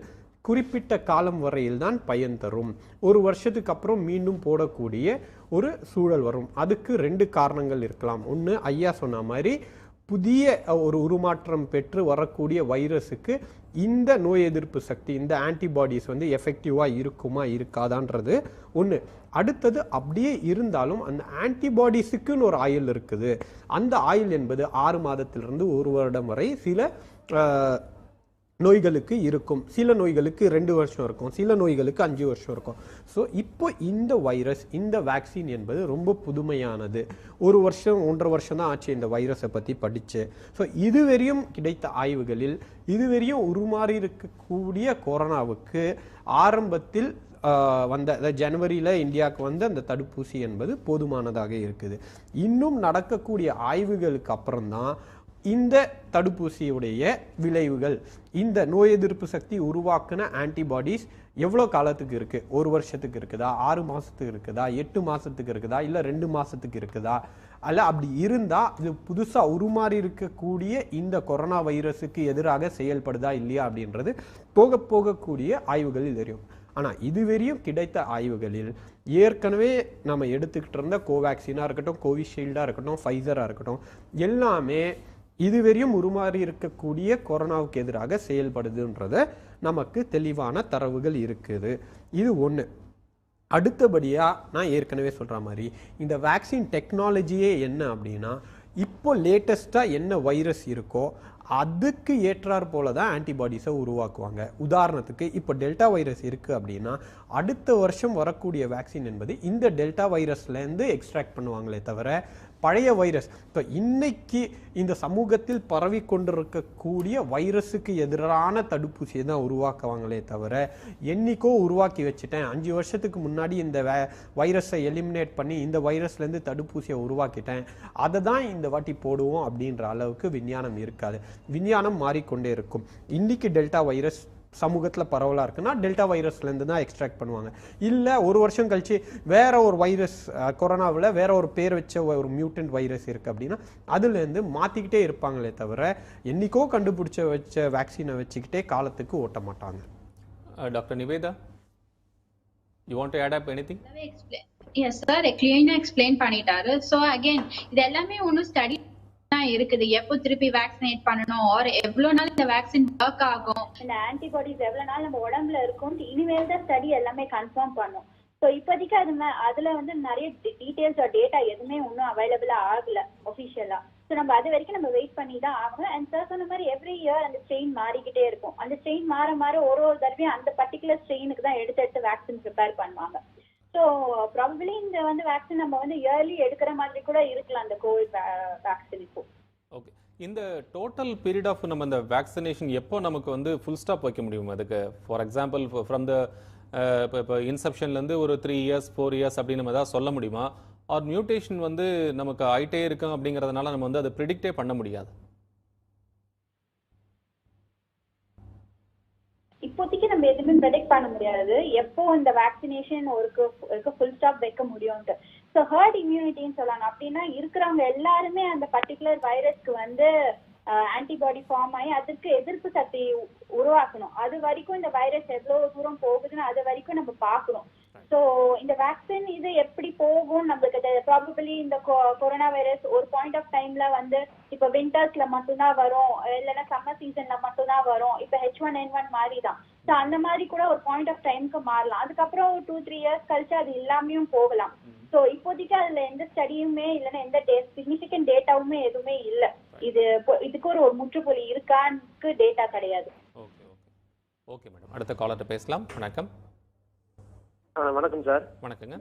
குறிப்பிட்ட காலம் வரையில் தான் பயன் தரும். 1 வருஷத்துக்கு அப்புறம் மீண்டும் போடக்கூடிய ஒரு சூழல் வரும். அதுக்கு 2 காரணங்கள் இருக்கலாம். ஒன்று, ஐயா சொன்ன மாதிரி புதிய ஒரு உருமாற்றம் பெற்று வரக்கூடிய வைரஸுக்கு இந்த நோய் எதிர்ப்பு சக்தி, இந்த ஆன்டிபாடிஸ் எஃபெக்டிவாக இருக்குமா இருக்காதான்றது ஒன்று. அடுத்தது, அப்படியே இருந்தாலும் அந்த ஆன்டிபாடிஸுக்குன்னு ஒரு ஆயுள் இருக்குது. அந்த ஆயுள் என்பது 6 மாதத்திலிருந்து 1 வருடம் வரை சில நோய்களுக்கு இருக்கும். சில நோய்களுக்கு 2 வருஷம் இருக்கும், சில நோய்களுக்கு 5 வருஷம் இருக்கும். ஸோ இப்போ இந்த வைரஸ், இந்த வேக்சின் என்பது ரொம்ப புதுமையானது. 1 வருஷம் 1.5 வருஷம் தான் ஆச்சு இந்த வைரஸை பற்றி படித்து. ஸோ இதுவரையும் கிடைத்த ஆய்வுகளில் இதுவரையும் உருமாறி இருக்கக்கூடிய கொரோனாவுக்கு ஆரம்பத்தில் ஜனவரியில் இந்தியாவுக்கு அந்த தடுப்பூசி என்பது போதுமானதாக இருக்குது. இன்னும் நடக்கக்கூடிய ஆய்வுகளுக்கு அப்புறம்தான் இந்த தடுப்பூசியுடைய விளைவுகள், இந்த நோய் எதிர்ப்பு சக்தி உருவாக்குன ஆன்டிபாடிஸ் எவ்வளோ காலத்துக்கு இருக்குது, 1 வருஷத்துக்கு இருக்குதா, 6 மாதத்துக்கு இருக்குதா, 8 மாதத்துக்கு இருக்குதா, இல்லை 2 மாதத்துக்கு இருக்குதா, அல்ல அப்படி இருந்தால் இது புதுசாக உருமாறி இருக்கக்கூடிய இந்த கொரோனா வைரஸுக்கு எதிராக செயல்படுதா இல்லையா அப்படின்றது போகக்கூடிய ஆய்வுகளில் தெரியும். ஆனால் இதுவரையும் கிடைத்த ஆய்வுகளில் ஏற்கனவே நம்ம எடுத்துக்கிட்டு இருந்த கோவேக்சினாக இருக்கட்டும், கோவிஷீல்டாக இருக்கட்டும், ஃபைசராக இருக்கட்டும், எல்லாமே இதுவரையும் உருமாறி இருக்கக்கூடிய கொரோனாவுக்கு எதிராக செயல்படுதுன்றத நமக்கு தெளிவான தரவுகள் இருக்குது. இது ஒன்று. அடுத்தபடியா நான் ஏற்கனவே சொல்ற மாதிரி இந்த வேக்சின் டெக்னாலஜியே என்ன அப்படின்னா, இப்போ லேட்டஸ்டா என்ன வைரஸ் இருக்கோ அதுக்கு ஏற்றார் போல தான் ஆன்டிபாடிஸை உருவாக்குவாங்க. உதாரணத்துக்கு இப்போ டெல்டா வைரஸ் இருக்கு அப்படின்னா அடுத்த வருஷம் வரக்கூடிய வேக்சின் என்பது இந்த டெல்டா வைரஸ்லேருந்து எக்ஸ்ட்ராக்ட் பண்ணுவாங்களே தவிர பழைய வைரஸ் இப்போ இன்னைக்கு இந்த சமூகத்தில் பரவி கொண்டிருக்கக்கூடிய வைரஸுக்கு எதிரான தடுப்பூசியை தான் உருவாக்குவாங்களே தவிர, என்னைக்கோ உருவாக்கி வச்சுட்டேன் 5 வருஷத்துக்கு முன்னாடி இந்த வைரஸை எலிமினேட் பண்ணி இந்த வைரஸ்லேருந்து தடுப்பூசியை உருவாக்கிட்டேன் அதை தான் இந்த வாட்டி போடுவோம் அப்படின்ற அளவுக்கு விஞ்ஞானம் இருக்காது. விஞ்ஞானம் மாறிக்கொண்டே இருக்கும். இன்னைக்கு டெல்டா வைரஸ் சமூகத்தில் பரவலாக இருக்குன்னா டெல்டா வைரஸ்லேருந்து தான் எக்ஸ்ட்ராக்ட் பண்ணுவாங்க. இல்லை ஒரு வருஷம் கழிச்சு வேற ஒரு வைரஸ், கொரோனாவில் வேற ஒரு பேர் வச்ச ஒரு மியூட்டன்ட் வைரஸ் இருக்குது அப்படின்னா அதுலேருந்து மாற்றிக்கிட்டே இருப்பாங்களே தவிர என்னைக்கோ கண்டுபிடிச்ச வச்ச வேக்சினை வச்சுக்கிட்டே காலத்துக்கு ஓட்ட மாட்டாங்க. Doctor Nivetha, you want to add up anything? Yes sir, கிளீனா எக்ஸ்பிளைன் பண்ணிட்டாரு. ஸோ அகைன் இது எல்லாமே ஒன்றும் ஸ்டடி இருக்குது. எப்போ திருப்பி வேக்சினேட் பண்ணணும், ஆர் எவ்வளவு நாள் இந்த வேக்சின் ஒர்க் ஆகும், இந்த ஆன்டிபாடிஸ் எவ்வளவு நாள் நம்ம உடம்புல இருக்கும், இனிமேல் தான் ஸ்டடி எல்லாமே கன்ஃபார்ம் பண்ணும். ஸோ இப்போதைக்கு அதுல வந்து நிறைய டீடைல்ஸ் டேட்டா எதுவுமே இன்னும் அவைலபிளா ஆகல ஒஃபிஷியலா. ஸோ நம்ம அது வரைக்கும் நம்ம வெயிட் பண்ணி தான் ஆகணும். அண்ட் சார் சொன்ன மாதிரி எவ்ரி இயர் அந்த ஸ்ட்ரெயின் மாறிக்கிட்டே இருக்கும். அந்த ஸ்ட்ரெயின் மாற மாற ஒரு தடவையும் அந்த பர்டிகுலர் ஸ்ட்ரெயினுக்கு தான் எடுத்து வேக்சின் ப்ரிப்பேர் பண்ணுவாங்க. ஸோ ப்ராபபிளி இந்த வந்து வேக்சின் நம்ம வந்து இயர்லி எடுக்கிற மாதிரி கூட இருக்கலாம் அந்த கோவிட் வேக்சின் இப்போ. ஓகே, இந்த டோட்டல் பீரியட் ஆஃப் நம்ம இந்த வேக்சினேஷன் எப்போ நமக்கு வந்து ஃபுல் ஸ்டாப் வைக்க முடியும்? அதுக்கு ஃபார் எக்ஸாம்பிள் ஃப்ரம் த இப்போ இன்செப்ஷன்லேருந்து ஒரு 3 years 4 years அப்படின்னு நம்ம ஏதாவது சொல்ல முடியுமா? ஆர் மியூட்டேஷன் வந்து நமக்கு ஆயிட்டே இருக்கும் அப்படிங்கிறதுனால நம்ம வந்து அதை ப்ரிடிக்டே பண்ண முடியாது? இப்போதைக்கு நம்ம எதுவுமே ப்ரெடிக்ட் பண்ண முடியாது எப்போ இந்த வேக்சினேஷன் ஒரு ஃபுல் ஸ்டாப் வைக்க முடியும்ட்டு. ஸோ ஹர்ட் இம்யூனிட்டின்னு சொல்லுவாங்க. அப்படின்னா இருக்கிறவங்க எல்லாருமே அந்த பர்டிகுலர் வைரஸ்க்கு வந்து ஆன்டிபாடி ஃபார்ம் ஆகி அதுக்கு எதிர்ப்பு சக்தி உருவாக்கணும். அது வரைக்கும் இந்த வைரஸ் எவ்வளவு தூரம் போகுதுன்னு அது வரைக்கும் நம்ம பார்க்கணும். ஸோ இந்த வேக்சின் இது எப்படி போகும் நம்மளுக்கு ப்ராபபிளி இந்த கொரோனா வைரஸ் ஒரு பாயிண்ட் ஆஃப் டைம்ல வந்து இப்போ விண்டர்ஸ்ல மட்டும்தான் வரும், இல்லைன்னா சம்மர் சீசன்ல மட்டும்தான் வரும். இப்போ H1N1 மாதிரி தான். ஸோ அந்த மாதிரி கூட ஒரு பாயிண்ட் ஆஃப் டைமுக்கு மாறலாம். அதுக்கப்புறம் 2-3 years கழிச்சு அது இல்லாமையும் போகலாம். ஸோ இப்போதைக்கு அதுல எந்த ஸ்டடியுமே இல்லைன்னா எந்த சிக்னிஃபிகன்ட் டேட்டாவுமே எதுவுமே இல்லை. இதுக்கு ஒரு முற்றுப்புள்ளி இருக்கான்னு டேட்டா கிடையாது. ஓகே ஓகே மேடம், அடுத்த காலர்ட்ட பேசலாம். வணக்கம். வணக்கம் சார். வணக்கங்க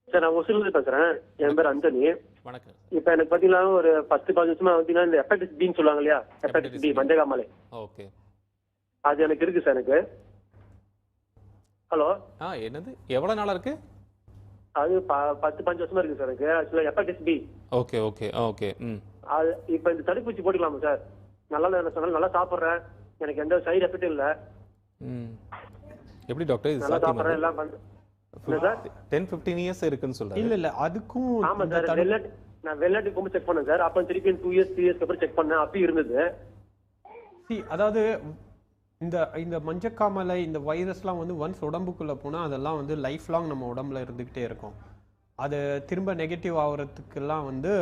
சார், நான் ஒசூர்லேருந்து பேசுறேன். என் பேர் அந்தனி. வணக்கம். இப்போ எனக்கு பார்த்தீங்கன்னா ஒரு 10-15 வருஷமா பார்த்தீங்கன்னா இந்த ஹெப்படைட்டிஸ் பின்னு சொல்லுவாங்க இல்லையா, ஹெப்படைட்டிஸ் பி மஞ்சகாமலை, ஓகே, அது எனக்கு இருக்கு சார். எனக்கு ஹலோ என்னது எவ்வளவு நாளா இருக்கு? அது 10-15 வருஷமா இருக்கு சார் எனக்கு. ஆக்சுவலாக hepatitis B. Okay okay okay. அது இப்போ இந்த தடுப்பூசி போட்டுக்கலாமா சார்? நல்லா என்ன சொன்னாலும் நல்லா சாப்பிட்றேன், எனக்கு எந்த சைடு எஃபெக்டும் இல்லை. எப்படி டாக்டர் இது நல்லா சாப்பிட்றேன் எல்லாம் பண்ண 10-15 years இருக்குன்னு சொல்றாங்க. இல்ல அதுக்கும் ஆமா சார். நான் வெளிநாட்டுக்கு போய் செக் பண்ணேன் சார். அப்போ திருப்பி 2 years 3 years அப்புறம் செக் பண்ணேன், அப்பயும் இருந்தது. அதாவது இந்த மஞ்சக்காமலை இந்த வைரஸ்லாம் வந்து ஒன்ஸ் உடம்புக்குள்ள போனா அதெல்லாம் வந்து லைஃப் லாங் நம்ம உடம்புல இருந்துகிட்டே இருக்கும். அது திரும்ப நெகட்டிவ் ஆகிறதுக்கெல்லாம் வந்து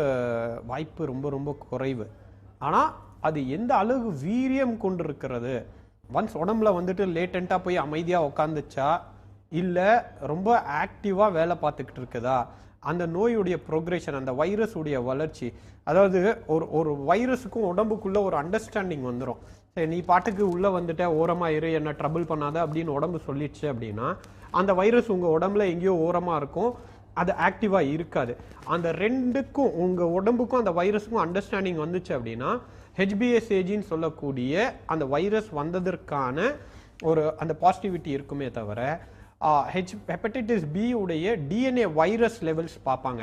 வாய்ப்பு ரொம்ப ரொம்ப குறைவு. ஆனால் அது எந்த அளவு வீரியம் கொண்டு இருக்கிறது, ஒன்ஸ் உடம்புல வந்துட்டு லேட்டண்ட்டாக போய் அமைதியாக உட்காந்துச்சா இல்லை ரொம்ப ஆக்டிவாக வேலை பார்த்துக்கிட்டு இருக்குதா, அந்த நோயுடைய ப்ரோக்ரேஷன், அந்த வைரஸுடைய வளர்ச்சி, அதாவது ஒரு வைரஸுக்கும் உடம்புக்குள்ள ஒரு அண்டர்ஸ்டாண்டிங் வந்துடும். சரி, நீ பாட்டுக்கு உள்ளே வந்துட்ட, ஓரமாக இரு, என்ன ட்ரபிள் பண்ணாத அப்படின்னு உடம்பு சொல்லிடுச்சு அப்படின்னா அந்த வைரஸ் உங்கள் உடம்புல எங்கேயோ ஓரமாக இருக்கும், அது ஆக்டிவாக இருக்காது. அந்த ரெண்டுக்கும் உங்கள் உடம்புக்கும் அந்த வைரஸுக்கும் அண்டர்ஸ்டாண்டிங் வந்துச்சு அப்படின்னா ஹெச்பிஎஸ்ஏஜின்னு சொல்லக்கூடிய அந்த வைரஸ் வந்ததற்கான அந்த பாசிட்டிவிட்டி இருக்குமே தவிர ஹெப்படைட்டிஸ் பி உடைய டிஎன்ஏ வைரஸ் லெவல்ஸ் பார்ப்பாங்க.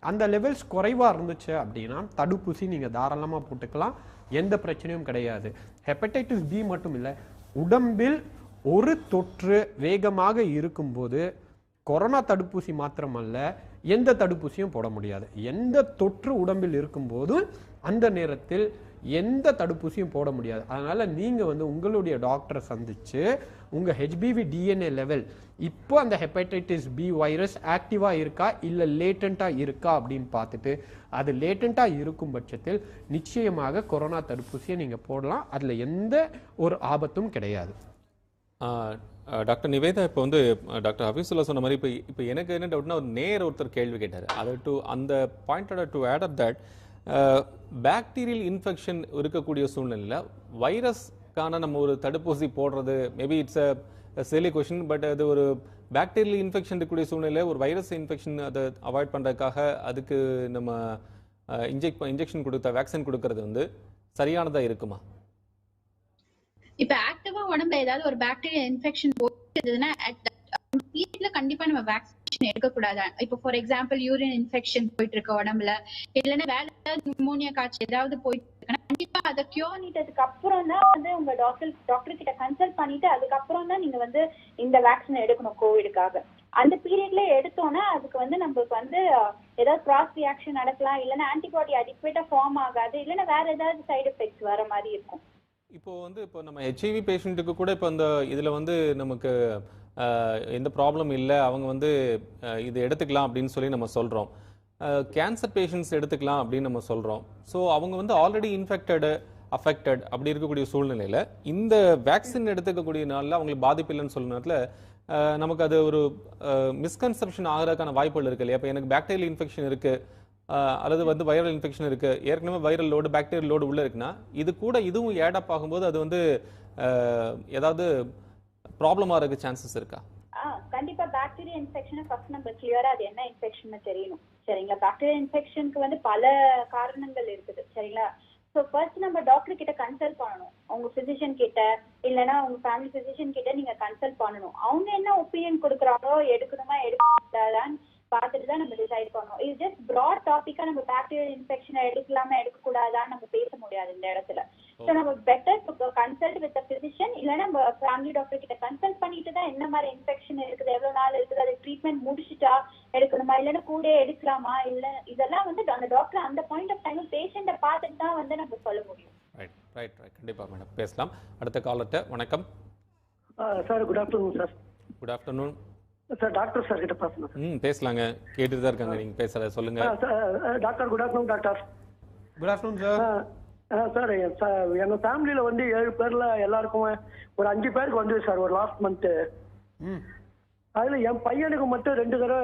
அந்த லெவல்ஸ் குறைவாக இருந்துச்சு அப்படின்னா தடுப்பூசி நீங்கள் தாராளமாக போட்டுக்கலாம், எந்த பிரச்சனையும் கிடையாது. ஹெப்படைட்டிஸ் பி மட்டும் இல்லை, உடம்பில் ஒரு தொற்று வேகமாக இருக்கும்போது கொரோனா தடுப்பூசி மாத்திரமல்ல எந்த தடுப்பூசியும் போட முடியாது. எந்த தொற்று உடம்பில் இருக்கும்போது அந்த நேரத்தில் எந்த தடுப்பூசியும் போட முடியாது. அதனால நீங்க வந்து உங்களுடைய டாக்டரை சந்திச்சு உங்க ஹெச்பிவி டிஎன்ஏ லெவல் இப்போ அந்த ஹெப்படைட்டிஸ் பி வைரஸ் ஆக்டிவா இருக்கா இல்ல லேட்டண்டா இருக்கா அப்படின்னு பார்த்துட்டு அது லேட்டண்டா இருக்கும் பட்சத்தில் நிச்சயமாக கொரோனா தடுப்பூசியை நீங்க போடலாம். அதுல எந்த ஒரு ஆபத்தும் கிடையாது. டாக்டர் நிவேதா, இப்போ வந்து டாக்டர் ஹபீசுல்லா சொன்ன மாதிரி இப்போ எனக்கு என்ன டவுட்னா, ஒரு ஒருத்தர் கேள்வி கேட்டார். அதை அந்த பாயிண்டோட to add up that bacterial infection இருக்கக்கூடிய சூழ்நிலையில் வைரஸ்க்கான நம்ம ஒரு தடுப்பூசி போடுறது maybe it's a silly question, but அது ஒரு பாக்டீரியல் இன்ஃபெக்ஷன் இருக்கக்கூடிய சூழ்நிலையில் ஒரு வைரஸ் இன்ஃபெக்ஷன் அதை அவாய்ட் பண்ணுறதுக்காக அதுக்கு நம்ம இன்ஜெக்ஷன் வேக்சின் கொடுக்கறது வந்து சரியானதாக இருக்குமா? இப்ப ஆக்டிவா உடம்புல ஏதாவது ஒரு பாக்டீரியா இன்ஃபெக்ஷன் போட்டுதுன்னா வீட்டுல கண்டிப்பா நம்ம வேக்சினேஷன் எடுக்கக்கூடாது. இப்போ ஃபார் எக்ஸாம்பிள் யூரின் இன்ஃபெக்ஷன் போயிட்டு இருக்க உடம்புல, இல்லைன்னா வேற ஏதாவது நிமோனியா காய்ச்சல் ஏதாவது போயிட்டு இருக்குன்னா கண்டிப்பா அதை கியூர் பண்ணிட்டதுக்கு அப்புறம் தான் வந்து உங்க டாக்டர் கிட்ட கன்சல்ட் பண்ணிட்டு அதுக்கப்புறம் தான் நீங்க வந்து இந்த வேக்சின் எடுக்கணும் கோவிடுக்காக. அந்த பீரியட்ல எடுத்தோம்னா அதுக்கு வந்து நம்மளுக்கு வந்து ஏதாவது கிராஸ் ரியாக்ஷன் நடக்கலாம், இல்லைன்னா ஆன்டிபாடி அடிக்வேட்டா ஃபார்ம் ஆகாது, இல்லைன்னா வேற ஏதாவது சைடு எஃபெக்ட்ஸ் வர மாதிரி இருக்கும். இப்போ நம்ம ஹெச்ஐவி பேஷண்ட்டுக்கு கூட இப்போ இந்த இதில் வந்து நமக்கு எந்த ப்ராப்ளம் இல்லை, அவங்க வந்து இது எடுத்துக்கலாம் அப்படின்னு சொல்லி நம்ம சொல்கிறோம். கேன்சர் பேஷண்ட்ஸ் எடுத்துக்கலாம் அப்படின்னு நம்ம சொல்கிறோம். ஸோ அவங்க வந்து ஆல்ரெடி அஃபெக்டட் அப்படி இருக்கக்கூடிய சூழ்நிலையில் இந்த வேக்சின் எடுத்துக்கக்கூடிய நாளில் அவங்களுக்கு பாதிப்பு இல்லைன்னு சொல்லும் நேரத்தில் நமக்கு அது ஒரு மிஸ்கன்செப்ஷன் ஆகிறதுக்கான வாய்ப்புகள் இருக்கு இல்லையா? இப்போ எனக்கு பாக்டீரியல் இன்ஃபெக்ஷன் இருக்குது அல்லது வந்து வைரல் இன்ஃபெக்ஷன் இருக்கு, ஏற்கனவே வைரல் லோடு பாக்டீரியல் லோடு உள்ள இருக்குன்னா இது கூட இதுவும் ஏடப் ஆகும்போது அது வந்து ஏதாவது ப்ராப்ளம் ஆகிறதுக்கு சான்சஸ் இருக்கா? கண்டிப்பா பாக்டீரியா இன்ஃபெக்ஷனை ஃபர்ஸ்ட் நம்ம கிளியரா அது என்ன இன்ஃபெக்ஷன் தெரியணும். சரிங்களா? பாக்டீரியா இன்ஃபெக்ஷனுக்கு வந்து பல காரணங்கள் இருக்குது. சரிங்களா? ஸோ ஃபர்ஸ்ட் நம்ம டாக்டர் கிட்ட கன்சல்ட் பண்ணணும். உங்க பிசிஷியன் கிட்ட இல்லைன்னா உங்க ஃபேமிலி பிசிஷியன் கிட்ட நீங்க கன்சல்ட் பண்ணணும். அவங்க என்ன ஒப்பீனியன் கொடுக்குறாங்களோ எடுக்கணுமா எடுக்கக்கூடாதான்னு பார்த்துட்டு தான் நம்ம டிசைட் பண்ணணும். இது ஜஸ்ட் ப்ராட் டாபிக்கா நம்ம பாக்டீரியல் இன்ஃபெக்ஷனை எடுக்கலாமா எடுக்கக்கூடாதான்னு நம்ம பேச முடியாது இந்த இடத்துல. ஸோ நம்ம பெட்டர் கன்சல்ட் வித் பிசிஷியன் இல்லைன்னா நம்ம ஃபேமிலி டாக்டர் கிட்ட கன்சல்ட் பண்ணிட்டு தான் என்ன மாதிரி இன்ஃபெக்ஷன் இருக்குது, எவ்வளவு நாள் இருக்குது, அது ட்ரீட்மெண்ட் முடிச்சுட்டா எடுக்கணுமா இல்லைன்னா கூட எடுக்கலாமா இல்லை, இதெல்லாம் வந்து அந்த டாக்டர் அந்த பாயிண்ட் ஆஃப் டைம் பேஷண்ட்டை பார்த்துட்டு தான் வந்து நம்ம சொல்ல முடியும். ரைட் கண்டிப்பாக மேடம் பேசலாம். அடுத்த காலர்ட்ட வணக்கம் sir. Good afternoon sir. Good afternoon sir. Doctor sir கிட்ட பேசணும். பேசலாங்க, கேட்டுட்டு தான் இருக்காங்க, நீங்க பேசுறத சொல்லுங்க. Doctor good afternoon. Doctor good afternoon sir. Sir எங்க ஃபேமிலியில வந்து 7 பேர்ல எல்லாருக்கும் ஒரு 5 பேருக்கு வந்து சார் ஒரு லாஸ்ட் மந்த். அதுல என் பையனுக்கு மட்டும் 2 தடவை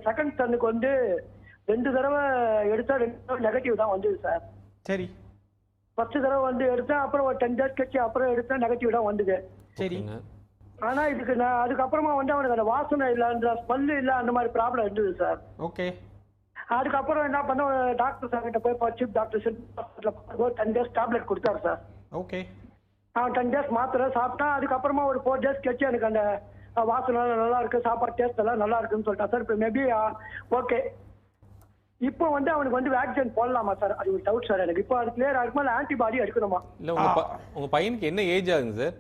செகண்ட் சன்னுக்கு வந்து 2 தடவை எடுத்தா 2 தடவை நெகட்டிவ் தான் வந்தது சார். சரி. ஃபர்ஸ்ட் தடவை வந்து எடுத்தேன், அப்புறம் ஒரு 10 டேஸ் கழிச்சு அப்புறம் எடுத்தா நெகட்டிவ் தான் வந்தது. சரி. ஆனா இதுக்கு நான் அதுக்கப்புறமா வந்து அவனுக்கு அந்த வாசனை இல்ல, அந்த ஸ்மெல் இல்ல, அந்த மாதிரி ப்ராப்ளம் இருந்தது சார். ஓகே. அதுக்கப்புறம் என்ன பண்ண டாக்டர் சார் கிட்ட போய் சீஃப் டாக்டர் 10 டேஸ் டேப்லெட் கொடுத்தாரு சார். ஓகே. அவன் 10 டேஸ் மாத்திரை சாப்பிட்டா அதுக்கப்புறமா ஒரு 4 டேஸ் கழிச்சு எனக்கு அந்த வாசனை நல்லா இருக்கு, சாப்பாடு டேஸ்ட் எல்லாம் நல்லா இருக்குன்னு சொல்லிட்டா சார். இப்போ மேபி ஓகே. இப்போ வந்து அவனுக்கு வந்து வேக்சின் போடலாமா சார்? அது ஒரு டவுட் சார் எனக்கு. இப்போ அது கிளியர் ஆகுமா இல்லை ஆன்டிபாடி எடுக்கணுமா? இல்ல உங்க பையனுக்கு என்ன ஏஜ் ஆகுங்க சார்?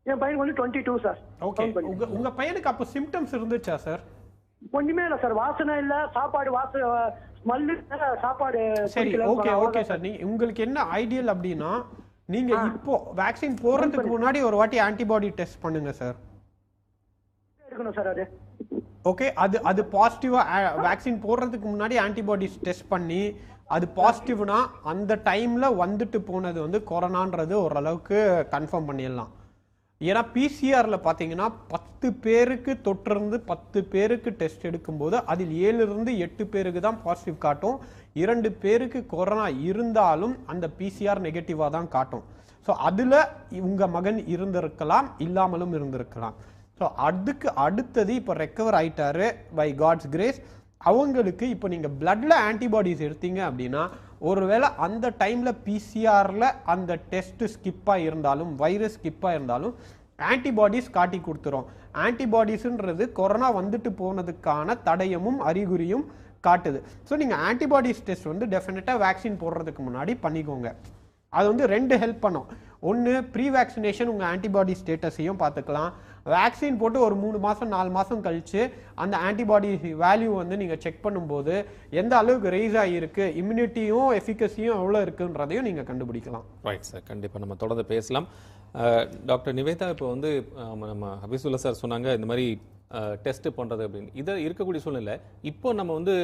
என் பையனுக்கு வந்து 22 சார். ஓகே. உங்க பையனுக்கு அப்போ சிம்டம்ஸ் இருந்துச்சா சார்? ஒண்ணுமே இல்ல சார். வாசனை இல்ல, சாப்பாடு வாசனை ஸ்மெல் இல்ல, சாப்பாடு. சரி. Okay sir. நீங்க உங்களுக்கு என்ன ஐடியல் அப்படின்னா நீங்க இப்போ வேக்சின் போடுறதுக்கு முன்னாடி ஒரு வாட்டி ஆன்டிபாடி டெஸ்ட் பண்ணுங்க சார். எடுக்கணும் சார் அது. ஓகே. அது பாசிட்டிவா வேக்சின் போடுறதுக்கு முன்னாடி ஆன்டிபாடிஸ் டெஸ்ட் பண்ணி அது பாசிட்டிவ்னா அந்த டைம்ல வந்துட்டு போனது வந்து கொரோனான்றது ஓரளவுக்கு கன்ஃபார்ம் பண்ணிடலாம். ஏன்னா பிசிஆர்ல பாத்தீங்கன்னா 10 பேருக்கு தொற்றிருந்து 10 பேருக்கு டெஸ்ட் எடுக்கும்போது அதில் 7 இருந்து 8 பேருக்கு தான் பாசிட்டிவ் காட்டும். 2 பேருக்கு கொரோனா இருந்தாலும் அந்த பிசிஆர் நெகட்டிவா தான் காட்டும். ஸோ அதுல உங்க மகன் இருந்திருக்கலாம், இல்லாமலும் இருந்திருக்கலாம். ஸோ அதுக்கு அடுத்தது இப்போ ரெக்கவர் ஆயிட்டாரு பை காட்ஸ் கிரேஸ். அவங்களுக்கு இப்போ நீங்க பிளட்ல ஆன்டிபாடிஸ் எடுத்தீங்க அப்படின்னா ஒருவேளை அந்த டைம்ல பிசிஆர்ல அந்த டெஸ்ட் ஸ்கிப்பா இருந்தாலும் வைரஸ் ஸ்கிப்பா இருந்தாலும் ஆன்டிபாடிஸ் காட்டி கொடுத்துரும். ஆன்டிபாடிஸ்ன்றது கொரோனா வந்துட்டு போனதுக்கான தடயமும் அறிகுறியும் காட்டுது. ஸோ நீங்க ஆன்டிபாடிஸ் டெஸ்ட் வந்து டெஃபினட்டா வேக்சின் போடுறதுக்கு முன்னாடி பண்ணிக்கோங்க. அது வந்து 2 ஹெல்ப் பண்ணும். ஒன்று ப்ரீ வேக்சினேஷன் உங்கள் ஆன்டிபாடி ஸ்டேட்டஸையும் பார்த்துக்கலாம். வேக்சின் போட்டு ஒரு 3 மாதம் 4 மாதம் கழிச்சு அந்த ஆன்டிபாடி வேல்யூ வந்து நீங்கள் செக் பண்ணும்போது எந்த அளவுக்கு ரைஸ் ஆகியிருக்கு, இம்யூனிட்டியும் எஃபிகசியும் எவ்வளோ இருக்குன்றதையும் நீங்கள் கண்டுபிடிக்கலாம். ரைட் சார், கண்டிப்பாக நம்ம தொடர்ந்து பேசலாம். டாக்டர் நிவேதா, இப்போ வந்து நம்ம ஹபீசுல்லா சார் சொன்னாங்க இந்த மாதிரி டெஸ்ட் பண்ணுறது அப்படின்னு. இதை இருக்கக்கூடிய சூழ்நிலை இப்போ நம்ம வந்து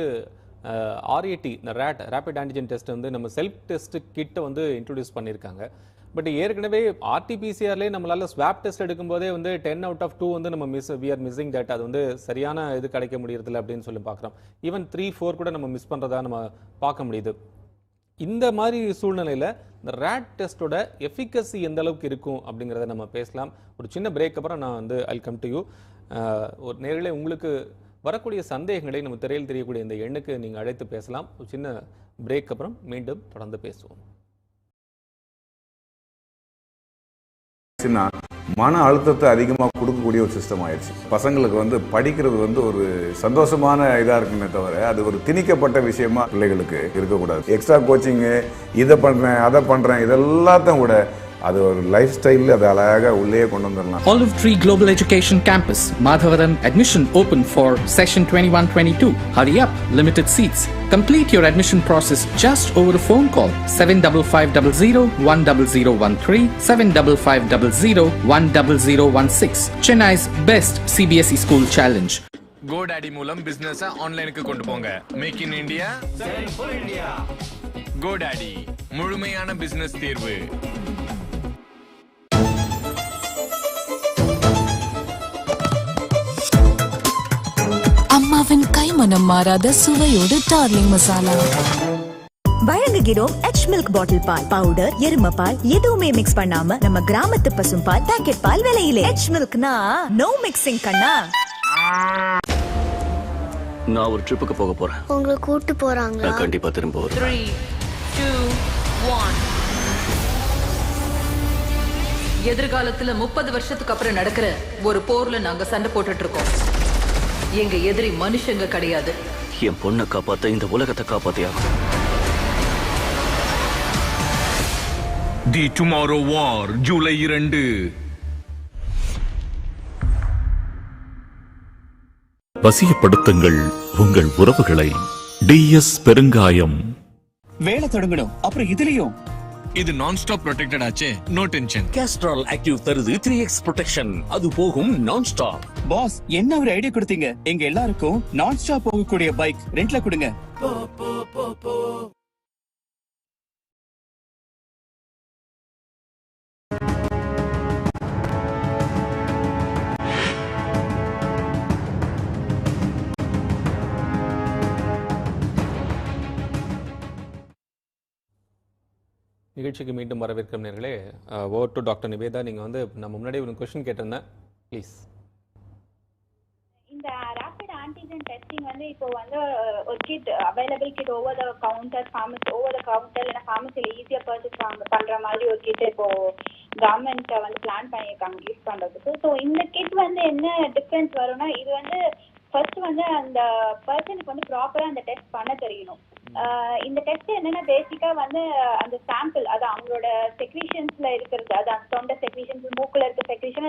RAT இந்த ரேபிட் ஆன்டிஜென் டெஸ்ட் வந்து நம்ம செல்ஃப் டெஸ்ட் கிட்ட வந்து இன்ட்ரோடியூஸ் பண்ணியிருக்காங்க. பட் ஏற்கனவே RT-PCR நம்மளால ஸ்வாப் டெஸ்ட் எடுக்கும்போதே வந்து 10 out of 2 வந்து நம்ம வி ஆர் மிஸ்ஸிங் டேட், அது வந்து சரியான இது கிடைக்க முடியறதில்ல அப்படின்னு சொல்லி பார்க்குறோம். ஈவன் 3-4 கூட நம்ம மிஸ் பண்ணுறதா நம்ம பார்க்க முடியுது. இந்த மாதிரி சூழ்நிலையில் இந்த ரேட் டெஸ்ட்டோட எஃபிகசி எந்த அளவுக்கு இருக்கும் அப்படிங்கிறத நம்ம பேசலாம். ஒரு சின்ன பிரேக் அப்புறம் நான் வந்து ஐ கம் டு யூ. ஒரு நேரில் உங்களுக்கு வரக்கூடிய சந்தேகங்களை நம்ம திரையில் தெரியக்கூடிய இந்த எண்ணுக்கு நீங்கள் அழைத்து பேசலாம். ஒரு சின்ன பிரேக் அப்புறம் மீண்டும் தொடர்ந்து பேசுவோம். மன அழுத்தத்தை அதிகமாக கொடுக்கக்கூடிய ஒரு சிஸ்டம் ஆயிடுச்சு. பசங்களுக்கு வந்து படிக்கிறது வந்து ஒரு சந்தோஷமான இதாக இருக்குமே தவிர அது ஒரு திணிக்கப்பட்ட விஷயமா பிள்ளைகளுக்கு இருக்கக்கூடாது. எக்ஸ்ட்ரா கோச்சிங்கு, இதை பண்ணுறேன் அதை பண்ணுறேன், இதெல்லாத்தையும் கூட அது ஒரு லைஃப் ஸ்டைல், அது அழகாக உள்ளே கொண்டு வந்துடலாம். Olive Tree Global Education Campus, Madhavaram. Admission open for session 21-22. Hurry up, limited seats. Complete your admission process just over a phone call. 7550-10013, 7550-10016. Chennai's best CBSE school challenge. GoDaddy மூலம் business ஆன்லைனுக்கு கொண்டு போங்க. Make in India, sell for India. GoDaddy, முழுமையான business தீர்வு. அம்மாவின் கைமணம் மாறாத சுவையோடு darling masala. வழங்குகிறோம் H milk பாட்டில் பால், powder, எருமை பால் எதுவுமே மிக்ஸ் பண்ணாம நம்ம கிராமத்து பசும்பால் பாக்கெட் பால் விலையிலே. H மில்க்னா நோ மிக்சிங் கண்ணா. நான் ஒரு ட்ரிப்புக்கு போக போறேன். உங்களை கூட்டி போறாங்க. நான் கண்டிப்பா திரும்ப வருவேன். 3, 2, 1. எதிர்காலத்துல 30 வருஷத்துக்கு அப்புறம் நடக்கிற ஒரு போர்ல நாங்க சண்டை போட்டுட்டு இருக்கோம். எங்க எதிரி மனுஷங்க கிடையாது. என் பொண்ணை காப்பாத்த இந்த உலகத்தை காப்பாத்தியாகும். தி டுமாரோ வார், ஜூலை 2. வசியப்படுத்துங்கள் உங்கள் உறவுகளை. DS பெருங்காயம். வேலை தொடங்கணும். அப்புறம் இதுலயும் இது நான் ஸ்டாப் ப்ரொடெக்டட் ஆச்சே, நோ டென்ஷன். கேஸ்ட்ரால் ஆக்டிவ் தருது 3x ப்ரொடெக்ஷன். அது போகும் நான் ஸ்டாப். பாஸ், என்ன ஒரு ஐடியா கொடுத்தீங்க. எங்க எல்லாருக்கும் நான் ஸ்டாப் போகக்கூடிய பைக் ரெண்ட்ல கொடுங்க. நிகழ்ச்சிக்கு மீண்டும் வரவேற்கும் நேர்களே. Over to doctor Nivetha. நீங்கள் வந்து நம்ம முன்னாடி ஒரு கொஸ்டின் கேட்டிருந்தேன், ப்ளீஸ். இந்த ரேபிட் ஆன்டிஜன் டெஸ்டிங் வந்து இப்போ வந்து ஒரு kit available kit over the counter இல்லைன்னா ஃபார்மசியில் ஈஸியாக பர்ச்சேஸ் பண்ணுற மாதிரி ஒரு கிட் இப்போ கவர்மெண்ட் வந்து பிளான் பண்ணியிருக்காங்க யூஸ் பண்ணுறதுக்கு. ஸோ இந்த கிட் வந்து என்ன டிஃப்ரென்ஸ் வரும்னா, இது வந்து ஃபர்ஸ்ட் வந்து அந்த பர்சனுக்கு வந்து ப்ராப்பராக அந்த டெஸ்ட் பண்ண தெரியணும். இந்த டெஸ்ட் என்னன்னா பேசிக்கா வந்து அந்த சாம்பிள், அது அவங்களோட செக்ரீஷன்ஸ்ல இருக்கிறது, அது அந்த தொண்டை செக்ரீஷன்ஸ், மூக்குல இருக்க செக்ரீஷன்,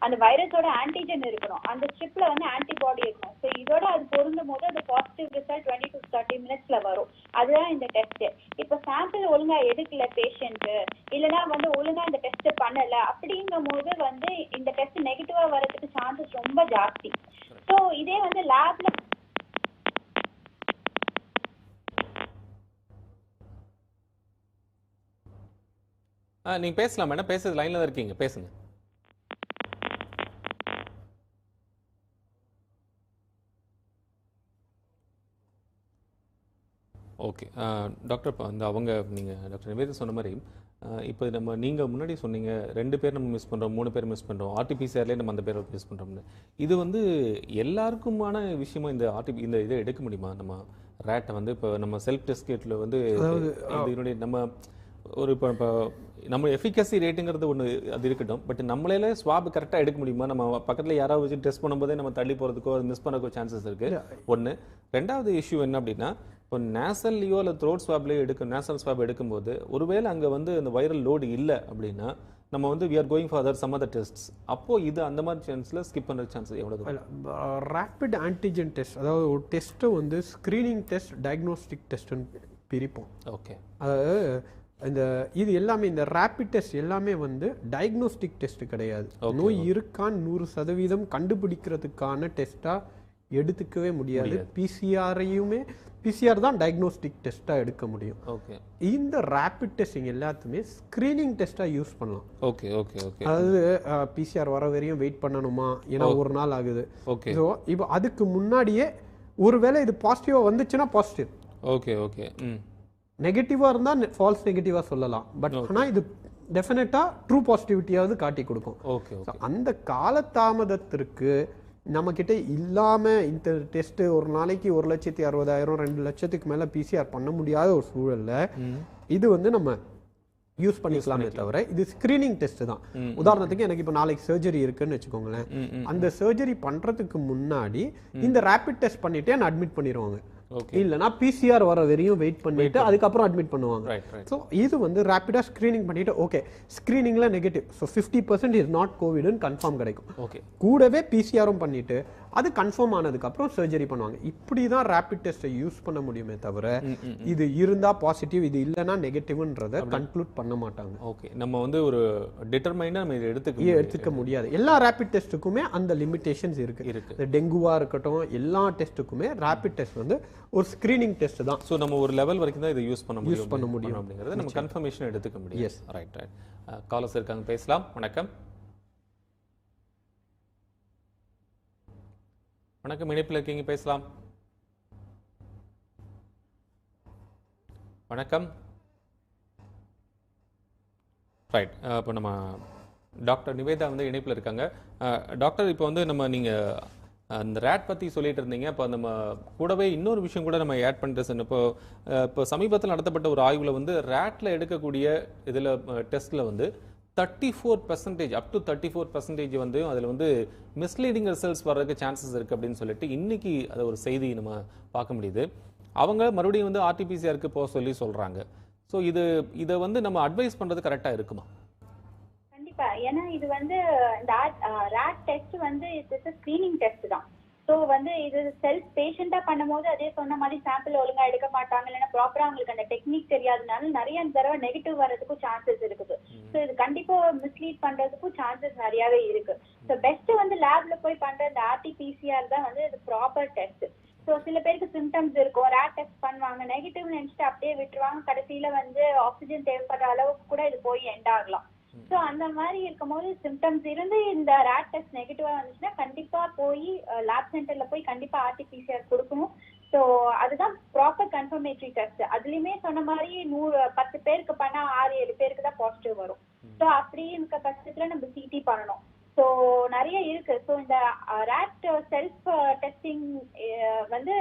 அந்த வைரஸோட ஆன்டிஜன் இருக்கணும், அந்த ஸ்ட்ரிப்ல வந்து ஆன்டிபாடி இருக்கணும். ஸோ இதோட அது பொருந்தும் போது அது பாசிட்டிவ் ரிசல்ட் 20 to 30 minutesல வரும். அதுதான் இந்த டெஸ்ட். இப்போ சாம்பிள் ஒழுங்கா எடுக்கல பேஷண்ட், இல்லைன்னா வந்து ஒழுங்கா இந்த டெஸ்ட் பண்ணல அப்படிங்கும் போது வந்து இந்த டெஸ்ட் நெகட்டிவா வரதுக்கு சான்சஸ் ரொம்ப ஜாஸ்தி. ஸோ இதே வந்து லேப்ல நீங்க பேசலாம் மேடம், பேசுறது லைன்ல தான் இருக்கீங்க, பேசுங்க. ஓகே டாக்டர், இப்போ அந்த அவங்க நீங்கள் டாக்டர் நிவேதா சொன்ன மாதிரி இப்போ நீங்கள் முன்னாடி சொன்னீங்க 2 பேர் நம்ம மிஸ் பண்ணுறோம், 3 பேர் மிஸ் பண்ணுறோம், RT-PCRலேயே நம்ம அந்த பேரை மிஸ் பண்ணுறோம்னு. இது வந்து எல்லாருக்குமான விஷயமா இந்த இதை எடுக்க முடியுமா? நம்ம ரேட்டை வந்து இப்போ நம்ம செல்ஃப் டெஸ்ட் கிட்டில் வந்து இதனுடைய நம்ம ஒரு இப்போ நம்ம எஃபிகசி ரேட்டுங்கிறது ஒன்று அது இருக்கட்டும், பட் நம்மளால ஸ்வாப் கரெக்டாக எடுக்க முடியுமா? நம்ம பக்கத்தில் யாராவது வச்சு டெஸ்ட் பண்ணும்போதே நம்ம தள்ளி போகிறதுக்கோ அது மிஸ் பண்ணக்கோ சான்சஸ் இருக்குது. ஒன்று. ரெண்டாவது இஷ்யூ என்ன அப்படின்னா, இப்போ நேசல்லையோ இல்லை த்ரோட் ஸ்வாப்லையோ நேசல் ஸ்வாப் எடுக்கும்போது ஒருவேளை அங்கே வந்து அந்த வைரல் லோடு இல்லை அப்படின்னா நம்ம வந்து we are going for other some other tests, அப்போ இது அந்த மாதிரி சான்ஸ்ல ஸ்கிப் பண்ற சான்ஸ் எவ்வளவு? ரேபிட் ஆன்டிஜென் டெஸ்ட், அதாவது ஒரு டெஸ்ட்டை வந்து ஸ்க்ரீனிங் டெஸ்ட், டயக்னோஸ்டிக் டெஸ்ட்னு பிரிப்போம். ஓகே. அதாவது இது எல்லாமே இந்த ரேபிட் டெஸ்ட் எல்லாமே வந்து டயக்னோஸ்டிக் டெஸ்ட் கிடையாது. நோய் இருக்கான்னு 100% கண்டுபிடிக்கிறதுக்கான டெஸ்டா எடுத்துக்கவே முடியாது. பிசிஆர் தான் டயக்னோஸ்டிக் டெஸ்டா எடுக்க முடியும். ஓகே. இந்த ரேபிட் டெஸ்டிங் எல்லாத்துமே ஸ்கிரீனிங் டெஸ்டா யூஸ் பண்ணலாம். Okay okay okay. அதாவது பிசிஆர் வர வரையும் வெயிட் பண்ணணுமா, ஏன்னா ஒரு நாள் ஆகுது. ஓகே. ஸோ இப்போ அதுக்கு முன்னாடியே ஒருவேளை இது பாசிட்டிவா வந்துச்சுன்னா பாசிட்டிவ். Okay okay. நெகட்டிவா இருந்தா ஃபால்ஸ் நெகட்டிவா சொல்லலாம். பட் ஆனா இது டெஃபினட்டா ட்ரூ பாசிட்டிவிட்டியாவது காட்டி கொடுக்கும். ஓகே. அந்த காலதாமதத்திற்கு நம்ம கிட்ட இல்லாம இந்த டெஸ்ட் ஒரு நாளைக்கு 1,60,000 2 லட்சத்துக்கு மேல பிசிஆர் பண்ண முடியாத ஒரு சூழல்ல இது வந்து நம்ம யூஸ் பண்ணிக்கலாமே தவிர இது ஸ்கிரீனிங் டெஸ்ட் தான். உதாரணத்துக்கு எனக்கு இப்போ நாளைக்கு சர்ஜரி இருக்குன்னு வச்சுக்கோங்களேன். அந்த சர்ஜரி பண்றதுக்கு முன்னாடி இந்த ரேபிட் டெஸ்ட் பண்ணிட்டு என்ன அட்மிட் பண்ணிடுவாங்க. இல்லனா பிசிஆர் வர வரையும் வெயிட் பண்ணிட்டு அதுக்கப்புறம் அட்மிட் பண்ணுவாங்க. ஸோ இது வந்து ரேபிடா ஸ்கிரீனிங் பண்ணிட்டு ஓகே ஸ்கிரீனிங்ல நெகட்டிவ், ஸோ 50% இஸ் நாட் கோவிட்னு கன்ஃபார்ம் கிடைக்கும். ஓகே. கூடவே பிசிஆரும் பண்ணிட்டு அது கன்ஃபார்ம் ஆனதுக்கு அப்புறம் சர்ஜரி பண்ணுவாங்க. இப்படி தான் ரேபிட் டெஸ்ட்டை யூஸ் பண்ண முடியுமே தவிர இது இருந்தா பாசிட்டிவ் இது இல்லனா நெகட்டிவ்ன்றத கன்க்ளூட் பண்ண மாட்டாங்க. ஓகே. நம்ம வந்து ஒரு டிட்டர்மைனா நம்ம எடுத்துக்க முடியாது. எல்லா ரேபிட் டெஸ்ட்டுக்குமே அந்த லிமிடேஷன்ஸ் இருக்கு. டெங்குவா இருக்கட்டும் எல்லா டெஸ்ட்டுக்குமே ரேபிட் டெஸ்ட் வந்து ஒரு ஸ்கிரீனிங் டெஸ்ட் தான். ஸோ நம்ம ஒரு லெவல் வரைக்கும் தான் இதை யூஸ் பண்ண முடியும் அப்படிங்கிறது நம்ம கன்ஃபர்மேஷன் எடுத்துக்க முடியும். S, right right. காலர்ஸ் இருக்காங்க, பேசலாம். வணக்கம். வணக்கம், இணைப்பில் இருக்கீங்க, பேசலாம். வணக்கம். ரைட். இப்போ நம்ம டாக்டர் நிவேதா வந்து இணைப்பில் இருக்காங்க. டாக்டர், இப்போ வந்து நீங்கள் அந்த ரேட் பற்றி சொல்லிட்டு இருந்தீங்க. இப்போ நம்ம கூடவே இன்னொரு விஷயம் கூட நம்ம ஆட் பண்ணிட்டு இப்போ சமீபத்தில் நடத்தப்பட்ட ஒரு ஆய்வில் வந்து ரேட்டில் எடுக்கக்கூடிய இதில் டெஸ்ட்டில் வந்து 34% அப் டு 34% வந்து அதில் வந்து மிஸ்லீடிங் ரிசல்ட்ஸ் வர்றதுக்கு சான்சஸ் இருக்குது அப்படின்னு சொல்லிட்டு இன்னைக்கு அதை ஒரு செய்தி நம்ம பார்க்க முடியுது. அவங்க மறுபடியும் வந்து ஆர்டிபிசிஆருக்கு போக சொல்கிறாங்க. ஸோ இதை வந்து நம்ம அட்வைஸ் பண்ணுறது கரெக்டாக இருக்குமா? கண்டிப்பா. ஏன்னா இது வந்து இந்த ரேட் டெஸ்ட் வந்து இது ஸ்கிரீனிங் டெஸ்ட் தான். ஸோ வந்து இது செல்ஃப் பேஷண்டா பண்ணும்போது அதே சொன்ன மாதிரி சாம்பிள் ஒழுங்கா எடுக்க மாட்டாங்க, இல்லைன்னா ப்ராப்பரா அவங்களுக்கு அந்த டெக்னிக் தெரியாதனால நிறைய தடவை நெகட்டிவ் வர்றதுக்கும் சான்சஸ் இருக்குது. ஸோ இது கண்டிப்பா மிஸ்லீட் பண்றதுக்கும் சான்சஸ் நிறையவே இருக்கு. ஸோ பெஸ்ட் வந்து லேப்ல போய் பண்ற இந்த ஆர்டிபிசிஆர் தான் வந்து இது ப்ராப்பர் டெஸ்ட். ஸோ சில பேருக்கு சிம்டம்ஸ் இருக்கும், ரேட் டெஸ்ட் பண்ணுவாங்க, நெகட்டிவ் நினைச்சிட்டு அப்படியே விட்டுருவாங்க, கடைசியில வந்து ஆக்சிஜன் தேவைப்படுற அளவுக்கு கூட இது போய் எண்ட் ஆகலாம். ஸோ அந்த மாதிரி இருக்கும்போது சிம்டம்ஸ் இருந்து இந்த ரேட் டெஸ்ட் நெகட்டிவா வந்துச்சுன்னா கண்டிப்பா போய் லேப் சென்டர்ல போய் கண்டிப்பா ஆர்டிபிசிஆர் கொடுக்கணும். ஸோ அதுதான் ப்ராப்பர் கன்ஃபர்மேட்டரி டெஸ்ட். அதுலயுமே சொன்ன மாதிரி 10 பேருக்கு பண்ணா 6-7 பேருக்கு தான் பாசிட்டிவ் வரும். ஸோ அப்படி இருக்க பட்சத்துல நம்ம சிடி பண்ணணும். ஸோ நிறைய இருக்கு. ஸோ இந்த ரேட் செல்ஃப் டெஸ்டிங் வந்து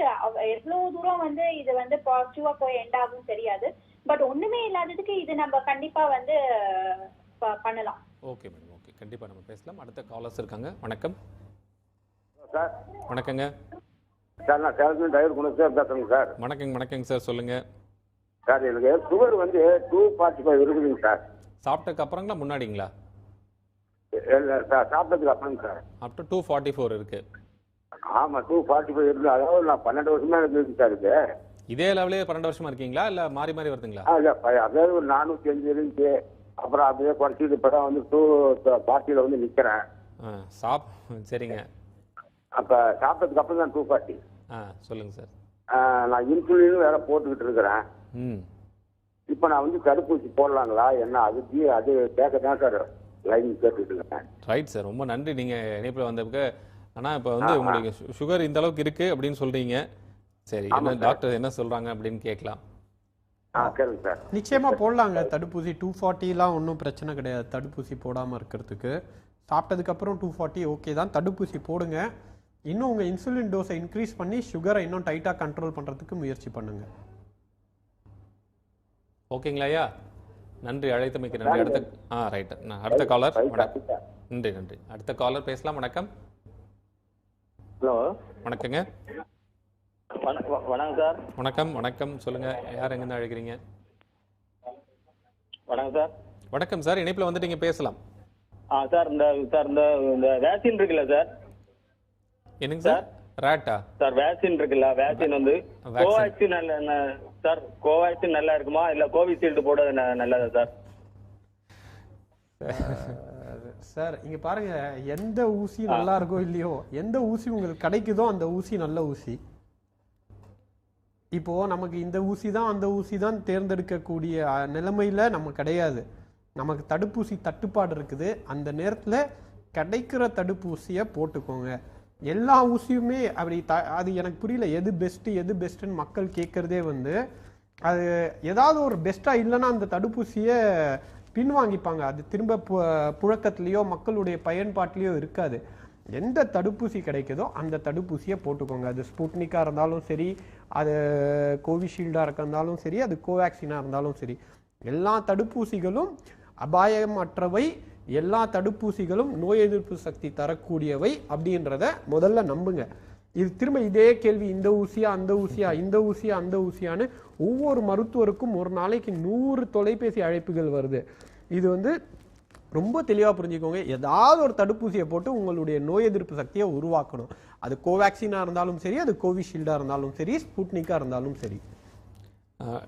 எவ்வளவு தூரம் வந்து இது வந்து பாசிட்டிவா போய் எண்ட் ஆகும் தெரியாது. பட் ஒண்ணுமே இல்லாததுக்கு இது நம்ம கண்டிப்பா வந்து பண்ணலாம். ஓகே மேடம், ஓகே, கண்டிப்பா நம்ம பேசலாம். அடுத்த காலர்ஸ் இருக்காங்க. வணக்கம் சார். வணக்கங்க சார். நான் சேலத்துல டிரைவர் குணசேகர் பேசுறேங்க சார். வணக்கங்க சார், சொல்லுங்க சார். எனக்கு சுகர் வந்து 245 இருக்குதுங்க சார். சாப்பிட்டதுக்கு அப்புறங்களா முன்னாடிங்களா? சார் சாப்பிட்டதுக்கு அப்புறம் சார். அப் டு 244 இருக்கு. ஆமா 245 இருக்கு. அதாவது நான் 12 வருஷமா இருக்கு சார். இது இதே லெவலே 12 வருஷமா இருக்கீங்களா இல்ல மாறி மாறி வருதுங்களா? அதாவது ஒரு 405 இருந்துச்சு, அப்புறம் அப்படியே குறைச்சிட்டு இப்பதான் வந்து 240 வந்து நிக்கிறேன். சரிங்க. அப்ப சாப்பிட்டதுக்கு அப்புறம் தான் 240. சொல்லுங்க சார். நான் இன்சுலினும் வேற போட்டுக்கிட்டு இருக்கிறேன். இப்ப நான் வந்து தடுப்பூசி போடலாங்களா என்ன, அது கேட்க தான் சார் லைன் கேட்டுட்டு இருக்கேன். ரைட் சார், ரொம்ப நன்றி நீங்க இணைப்புல வந்ததுக்கு. ஆனா இப்ப வந்து உங்களுக்கு சுகர் இந்த அளவுக்கு இருக்கு அப்படின்னு சொல்றீங்க. சரி, என்ன டாக்டர் என்ன சொல்றாங்க அப்படின்னு கேட்கலாம். நிச்சயமா போடலாங்க தடுப்பூசி. 240 ஒன்றும் பிரச்சனை கிடையாது தடுப்பூசி போடாமல் இருக்கிறதுக்கு. சாப்பிட்டதுக்கு அப்புறம் 240 ஓகே தான், தடுப்பூசி போடுங்க. இன்னும் உங்கள் இன்சுலின் டோஸை இன்க்ரீஸ் பண்ணி சுகரை இன்னும் டைட்டாக கண்ட்ரோல் பண்ணுறதுக்கு முயற்சி பண்ணுங்க. ஓகேங்களா ஐயா? நன்றி, அழைத்தமைக்கு நன்றி. ரைட், அடுத்த காலர். நன்றி நன்றி. அடுத்த காலர் பேசலாம். வணக்கம். ஹலோ, வணக்கங்க. வணக்கம் சார். வணக்கம் வணக்கம், சொல்லுங்க, யார் எங்கிருந்து அழைக்கிறீங்க? வணக்கம் சார். வணக்கம் சார், இணைப்புல வந்துட்டீங்க, பேசலாம். சார் இந்த வேக்சின் இருக்குல்ல சார்? என்னங்க சார்? ராட்டா சார் வேக்சின் இருக்குல்ல, வேக்சின் வந்து கோவேக்சின் சார், கோவேக்சின் நல்லா இருக்குமா இல்ல கோவிஷீல்டு போடுறது நல்லதா சார்? சார் இங்க பாருங்க, எந்த ஊசி நல்லா இருக்கோ இல்லையோ, எந்த ஊசி உங்களுக்கு கிடைக்குதோ அந்த ஊசி நல்ல ஊசி. இப்போ நமக்கு இந்த ஊசி தான் அந்த ஊசி தான் தேர்ந்தெடுக்கக்கூடிய நிலைமையில நம்ம கிடையாது. நமக்கு தடுப்பூசி தட்டுப்பாடு இருக்குது. அந்த நேரத்தில் கிடைக்கிற தடுப்பூசியை போட்டுக்கோங்க. எல்லா ஊசியுமே அப்படி அது எனக்கு புரியல, எது பெஸ்ட்டுன்னு மக்கள் கேட்குறதே வந்து அது ஏதாவது ஒரு பெஸ்ட்டாக இல்லைன்னா அந்த தடுப்பூசியை பின்வாங்கிப்பாங்க. அது திரும்ப புழக்கத்துலேயோ மக்களுடைய பயன்பாட்டிலையோ இருக்காது. எந்த தடுப்பூசி கிடைக்குதோ அந்த தடுப்பூசியை போட்டுக்கோங்க. அது ஸ்புட்னிக்காக இருந்தாலும் சரி, அது கோவிஷீல்டாக இருந்தாலும் சரி, அது கோவேக்சினாக இருந்தாலும் சரி, எல்லா தடுப்பூசிகளும் அபாயமற்றவை, எல்லா தடுப்பூசிகளும் நோய் எதிர்ப்பு சக்தி தரக்கூடியவை அப்படின்றத முதல்ல நம்புங்க. இது திரும்ப இதே கேள்வி, இந்த ஊசியா அந்த ஊசியா, இந்த ஊசியா அந்த ஊசியான்னு ஒவ்வொரு மருத்துவருக்கும் ஒரு நாளைக்கு 100 தொலைபேசி அழைப்புகள் வருது. இது வந்து ரொம்ப தெளிவாக புரிஞ்சுக்கோங்க. ஏதாவது ஒரு தடுப்பூசியை போட்டு உங்களுடைய நோய் எதிர்ப்பு சக்தியை உருவாக்கணும். அது கோவேக்சினாக இருந்தாலும் சரி, அது கோவிஷீல்டாக இருந்தாலும் சரி, ஸ்புட்னிக்காக இருந்தாலும் சரி.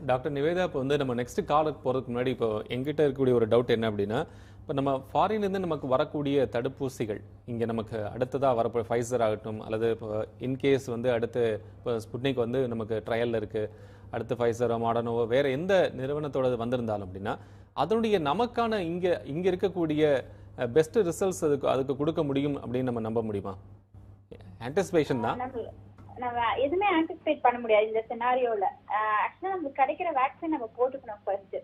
டாக்டர் நிவேதா, இப்போ வந்து நம்ம நெக்ஸ்ட் காலுக்கு போகிறதுக்கு முன்னாடி இப்போ எங்கிட்ட இருக்கக்கூடிய ஒரு டவுட் என்ன அப்படின்னா, இப்போ நம்ம ஃபாரின்லேருந்து நமக்கு வரக்கூடிய தடுப்பூசிகள் இங்கே நமக்கு அடுத்ததாக வரப்போ ஃபைசர் ஆகட்டும், அல்லது இப்போ இன்கேஸ் வந்து அடுத்து இப்போ ஸ்புட்னிக் வந்து நமக்கு ட்ரையலில் இருக்குது, அடுத்து ஃபைசரோ மாடர்னோவோ வேறு எந்த நிறுவனத்தோட வந்திருந்தாலும் அப்படின்னா அதனுடைய நமக்கான இங்கே இருக்கக்கூடிய பெஸ்ட் ரிசல்ட்ஸ் அதுக்கு கொடுக்க முடியும் அப்படின்னு நம்ம நம்ப முடியுமா? ஆன்டிசிபேஷன் தான், நம்ம எதுவுமே ஆன்டிசிபேட் பண்ண முடியாது இந்த சினாரியோல. ஆக்சுவலா நமக்கு கிடைக்கிற வேக்சின் நம்ம போட்டுக்கணும் ஃபர்ஸ்ட்.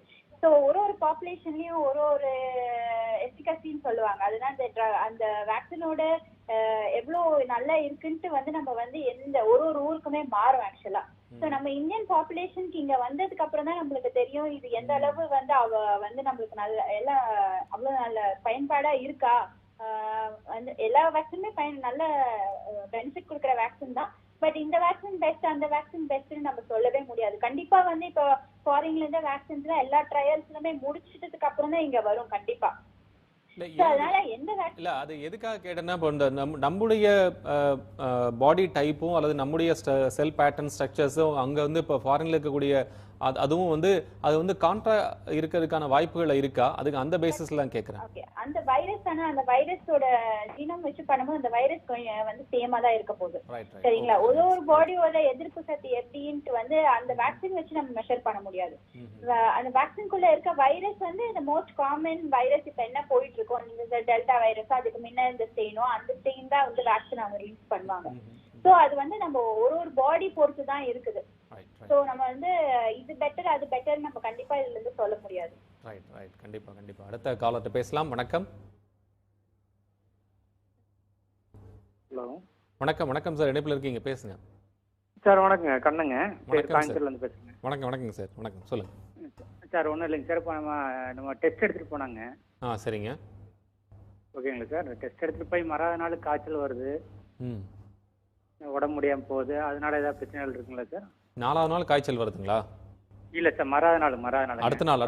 ஸோ ஒரு பாப்புலேஷன்லயும் ஒரு எஃபிகசின்னு சொல்லுவாங்க. அதுதான் அந்த வேக்சினோட எவ்வளோ நல்லா இருக்குன்ட்டு வந்து நம்ம வந்து எந்த ஒரு ஊருக்குமே மாறும் ஆக்சுவலா. ஸோ நம்ம இந்தியன் பாப்புலேஷனுக்கு இங்க வந்ததுக்கு அப்புறம் தான் நம்மளுக்கு தெரியும் இது எந்த அளவு வந்து வந்து நம்மளுக்கு நல்ல எல்லாம் அவ்வளவு நல்ல பயன்பாடா இருக்கா. வந்து எல்லா வேக்சினுமே நல்ல பெனிஃபிட் கொடுக்குற வேக்சின் தான். பட் இந்த வேக்சின் பெஸ்ட் அந்த வேக்சின் பெஸ்ட்னு நம்ம சொல்லவே முடியாது. கண்டிப்பா வந்து இப்போ ஃபாரின்ல இருந்த வேக்சின்ஸ்ல எல்லா ட்ரையல்ஸ்லுமே முடிச்சிட்டதுக்கு அப்புறம் தான் இங்க வரும் கண்டிப்பா. அதனால எந்த இல்ல அது எதுக்காக கேட்டேன்னா, இப்போ இந்த நம்முடைய பாடி டைப்பும் அல்லது நம்முடைய செல் பேட்டர்ன் ஸ்ட்ரக்சர்ஸும் அங்க வந்து இப்போ ஃபாரின்ல இருக்கக்கூடிய அதுவும் வந்து அது வந்து கான்ட்ரா இருக்கிறதுக்கான வாய்ப்புகள் இருக்கா? அதுக்கு அந்த பேசிஸ்ல கேட்கறேன். ஓகே, அந்த வைரஸ் அந்த வைரஸோட ஜீனம் வச்சு பண்ணும்போது அந்த வைரஸ் வந்து சேமா தான் இருக்க போகுது. சரிங்களா? ஒரு பாடியோட எதிர்ப்பு சக்தி எப்படின்ட்டு வந்து அந்த வேக்சின் வச்சு நம்ம மெஷர் பண்ண முடியாது. அந்த வேக்சின்குள்ள இருக்க வைரஸ் வந்து இந்த மோஸ்ட் காமன் வைரஸ் இப்ப என்ன போயிட்டு இருக்கோம், இந்த டெல்டா வைரஸ், அதுக்கு முன்ன இந்த ஸ்டெயினோ அந்த ஸ்டெயின் தான் வந்து வேக்சின் அவங்க ரிலீஸ் பண்ணுவாங்க. சோ அது வந்து நம்ம ஒரு பாடி பொறுத்து தான் இருக்குது. சோ நம்ம வந்து இது பெட்டர் அது பெட்டர் நம்ம கண்டிப்பா இதுல இருந்து சொல்ல முடியாது. ரைட் கண்டிப்பா. அடுத்த காலர்ட்ட பேசலாம். வணக்கம். ஹலோ வணக்கம் சார், இணைப்புல இருக்கீங்க, பேசுங்க சார். வணக்கங்க, கண்ணங்க, கோயம்புத்தூர்ல இருந்து பேசுறேன். வணக்கம் சார். வணக்கம், சொல்லுங்க சார். ஒன்றும் இல்லைங்க சார், இப்போ நம்ம டெஸ்ட் எடுத்துட்டு போனாங்க. சரிங்க, ஓகேங்களா சார். டெஸ்ட் எடுத்துட்டு போய் மறாத நாள் காய்ச்சல் வருது, உடம்பு முடியாம போகுது, அதனால ஏதாவது பிரச்சனைகள் இருக்குங்களா சார்? 4வது நாள் காய்ச்சல் வருதுங்களா? இல்ல சார், மறாத நாள் அடுத்த நாள்.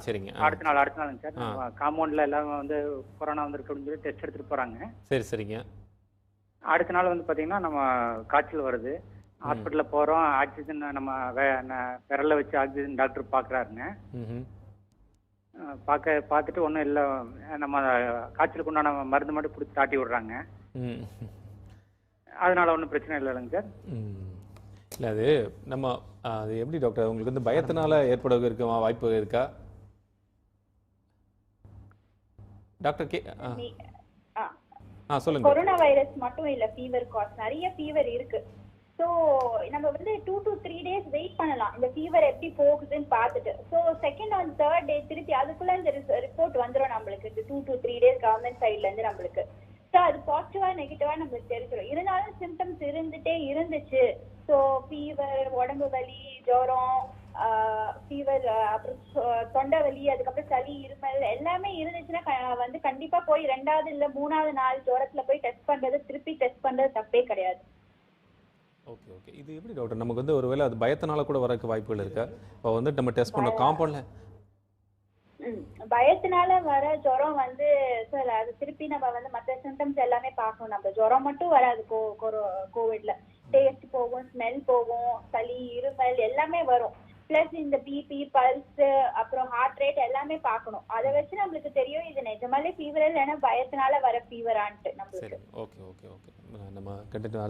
சரிங்க, அடுத்த நாள் சார். காம்பவுண்ட்ல எல்லாம் வந்து கொரோனா வந்திருக்குன்னு சொல்லி டெஸ்ட் எடுத்துட்டு போறாங்க. சரிங்க. அடுத்த நாள் வந்து பாத்தீங்கன்னா நம்ம காய்ச்சல் வருது, ஹாஸ்பிட்டல்ல போறோம், ஆக்சிஜன் நம்ம விரல்ல வச்சு ஆக்சிஜன் டாக்டர் பாக்குறாருங்க. பார்த்துட்டு ஒன்றும் இல்லை, நம்ம காய்ச்சலுக்கு உண்டான மருந்து மட்டும் கொடுத்து தாட்டி விடுறாங்க. அதனால ஒன்றும் பிரச்சனை இல்லைங்க சார். இல்லை அது நம்ம அது எப்படி டாக்டர், உங்களுக்கு வந்து பயத்தினால ஏற்பட இருக்குமா வாய்ப்பு இருக்கா டாக்டர்? சொல்லுங்க. கொரோனா வைரஸ் மட்டும் இல்ல, ஃபீவர் காஸ் நிறைய ஃபீவர் இருக்கு. ஸோ நம்ம வந்து 2 to 3 days வெயிட் பண்ணலாம் இந்த ஃபீவர் எப்படி போகுதுன்னு பார்த்துட்டு. So second on third day திருப்பி அதுக்குள்ள இந்த ரிப்போர்ட் வந்துடும் நம்மளுக்கு. 2 to 3 days கவர்மெண்ட் சைட்ல இருந்து நம்மளுக்கு. ஸோ அது பாசிட்டிவா நெகட்டிவா நம்மளுக்கு தெரிஞ்சிடும். இருந்தாலும் சிம்டம்ஸ் இருந்துட்டே இருந்துச்சு, ஸோ ஃபீவர், உடம்பு வலி, ஜுரம், ஃபீவர், அப்புறம் தொண்டை வலி, அதுக்கப்புறம் சளி, இருமல் எல்லாமே இருந்துச்சுன்னா வந்து கண்டிப்பா போய் 2வது இல்ல 3வது நாள் ஜுரத்துல போய் டெஸ்ட் பண்றது, திருப்பி டெஸ்ட் பண்றது தப்பே கிடையாது. ஓகே. இது எப்படி டாக்டர், நமக்கு வந்து ஒருவேளை அது பயத்தினால கூட வரக்கு வாய்ப்புகள் இருக்கா? இப்போ வந்து நம்ம டெஸ்ட் பண்ண காம்பவுண்ட்ல பயத்தினால வர ஜுரம் வந்து சார் அது திருப்பி நம்ம வந்து மற்ற சிம்டம்ஸ் எல்லாமே பார்க்கணும். நம்ம ஜுரம் மட்டும் வராது கோவிட்ல. டேஸ்ட் போகும், ஸ்மெல் போகும், சளி, இருமல் எல்லாமே வரும். பிளஸ் இந்த பிபி, பல்ஸ், அப்புறம் ஹார்ட் ரேட் எல்லாமே பார்க்கணும். அதை வச்சு நம்மளுக்கு தெரியும் இது நிஜமாலே ஃபீவர் இல்லைன்னா பயத்தினால வர ஃபீவரான்ட்டு நம்மளுக்கு. ஓகே ஓகே ஓகே நம்ம கண்டினியூ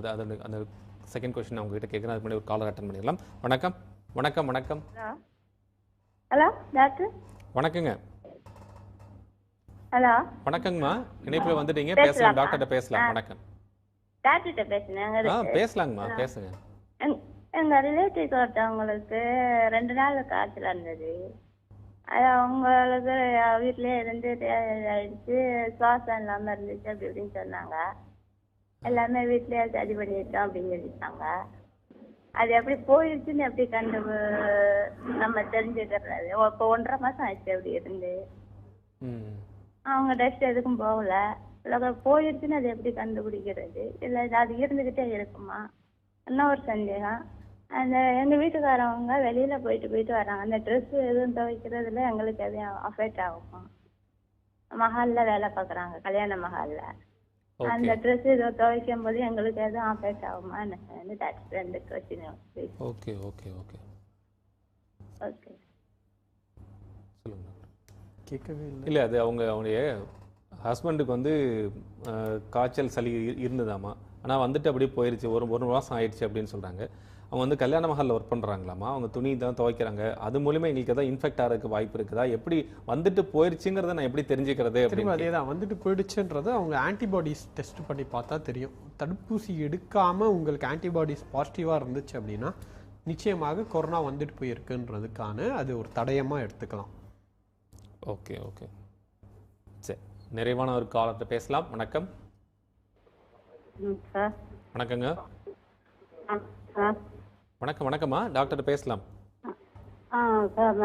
அந்த செகண்ட் கொஸ்டின் உங்ககிட்ட கேட்குறேன். அதுக்கு முன்னாடி ஒரு காலர் அட்டன் பண்ணிடலாம். வணக்கம் வணக்கம் வணக்கம். Hello doctor. வணக்கங்க. ஹலோ வணக்கங்கம்மா, இணைப்பில் வந்துட்டீங்க, பேசலாம், டாக்டர்கிட்ட பேசலாம். வணக்கம் டாக்டர்கிட்ட பேசுனேன். பேசலாங்கம்மா, பேசுங்க. எங்க ரிலேட்டிவ் ஒருத்தவங்களுக்கு 2 நாள் காய்ச்சல் இருந்தது. அது அவங்களுக்கு வீட்லயே இருந்து ஆயிடுச்சு, சுவாசம் இல்லாம இருந்துச்சு அப்படி இப்படின்னு சொன்னாங்க. எல்லாமே வீட்லயே சரி பண்ணிட்டோம் அப்படின்னு சொல்லிட்டாங்க. அது எப்படி போயிடுச்சுன்னு எப்படி நம்ம தெரிஞ்சுக்கிறது? இப்போ 1.5 மாசம் ஆயிடுச்சு அப்படி இருந்து. அவங்க டெஸ்ட் எதுக்கும் போகல. போயிடுச்சுன்னு அது எப்படி கண்டுபிடிக்கிறது? இல்லை அது இருந்துகிட்டே இருக்குமா? இன்னும் ஒரு சந்தேகம், அந்த எங்க வீட்டுக்காரவங்க வெளியில போயிட்டு வராங்க. அந்த ட்ரெஸ் எதுவும் துவைக்கிறதுல எங்களுக்கு எதுவும் அஃபெக்ட் ஆகுமா? மஹால்ல வேலை பார்க்குறாங்க, கல்யாண மஹால்ல. அந்த ட்ரெஸ் ஏதோ துவைக்கும் போது எங்களுக்கு எதுவும் அஃபெக்ட் ஆகுமா? எனக்கு வந்து doctor 2 question. Okay okay okay okay சொல்லுங்க. கேட்கவே இல்லை அது அவங்களுடைய ஹஸ்பண்டுக்கு வந்து காய்ச்சல் சளி இருந்ததாமா, ஆனால் வந்துட்டு அப்படியே போயிடுச்சு, ஒரு மாதம் ஆயிடுச்சு அப்படின்னு சொல்கிறாங்க. அவங்க வந்து கல்யாண மஹாலில் ஒர்க் பண்ணுறாங்களாமா, அவங்க துணி தான் துவைக்கிறாங்க. அது மூலிமா எங்களுக்கு எதாவது இன்ஃபெக்ட் ஆகிறதுக்கு வாய்ப்பு இருக்குதா? எப்படி வந்துட்டு போயிடுச்சுங்கிறத நான் எப்படி தெரிஞ்சுக்கிறது? திரும்ப அதே தான், வந்துட்டு போயிடுச்சுன்றது அவங்க ஆன்டிபாடிஸ் டெஸ்ட் பண்ணி பார்த்தா தெரியும். தடுப்பூசி எடுக்காமல் உங்களுக்கு ஆன்டிபாடிஸ் பாசிட்டிவாக இருந்துச்சு அப்படின்னா நிச்சயமாக கொரோனா வந்துட்டு போயிருக்குன்றதுக்கான அது ஒரு தடயமாக எடுத்துக்கலாம். ஓகே ஓகே சரி, நிறைவான ஒரு காலர்கிட்ட பேசலாம். வணக்கம். வணக்கங்க. வணக்கம் வணக்கம்மா, டாக்டர் பேசலாம். சார்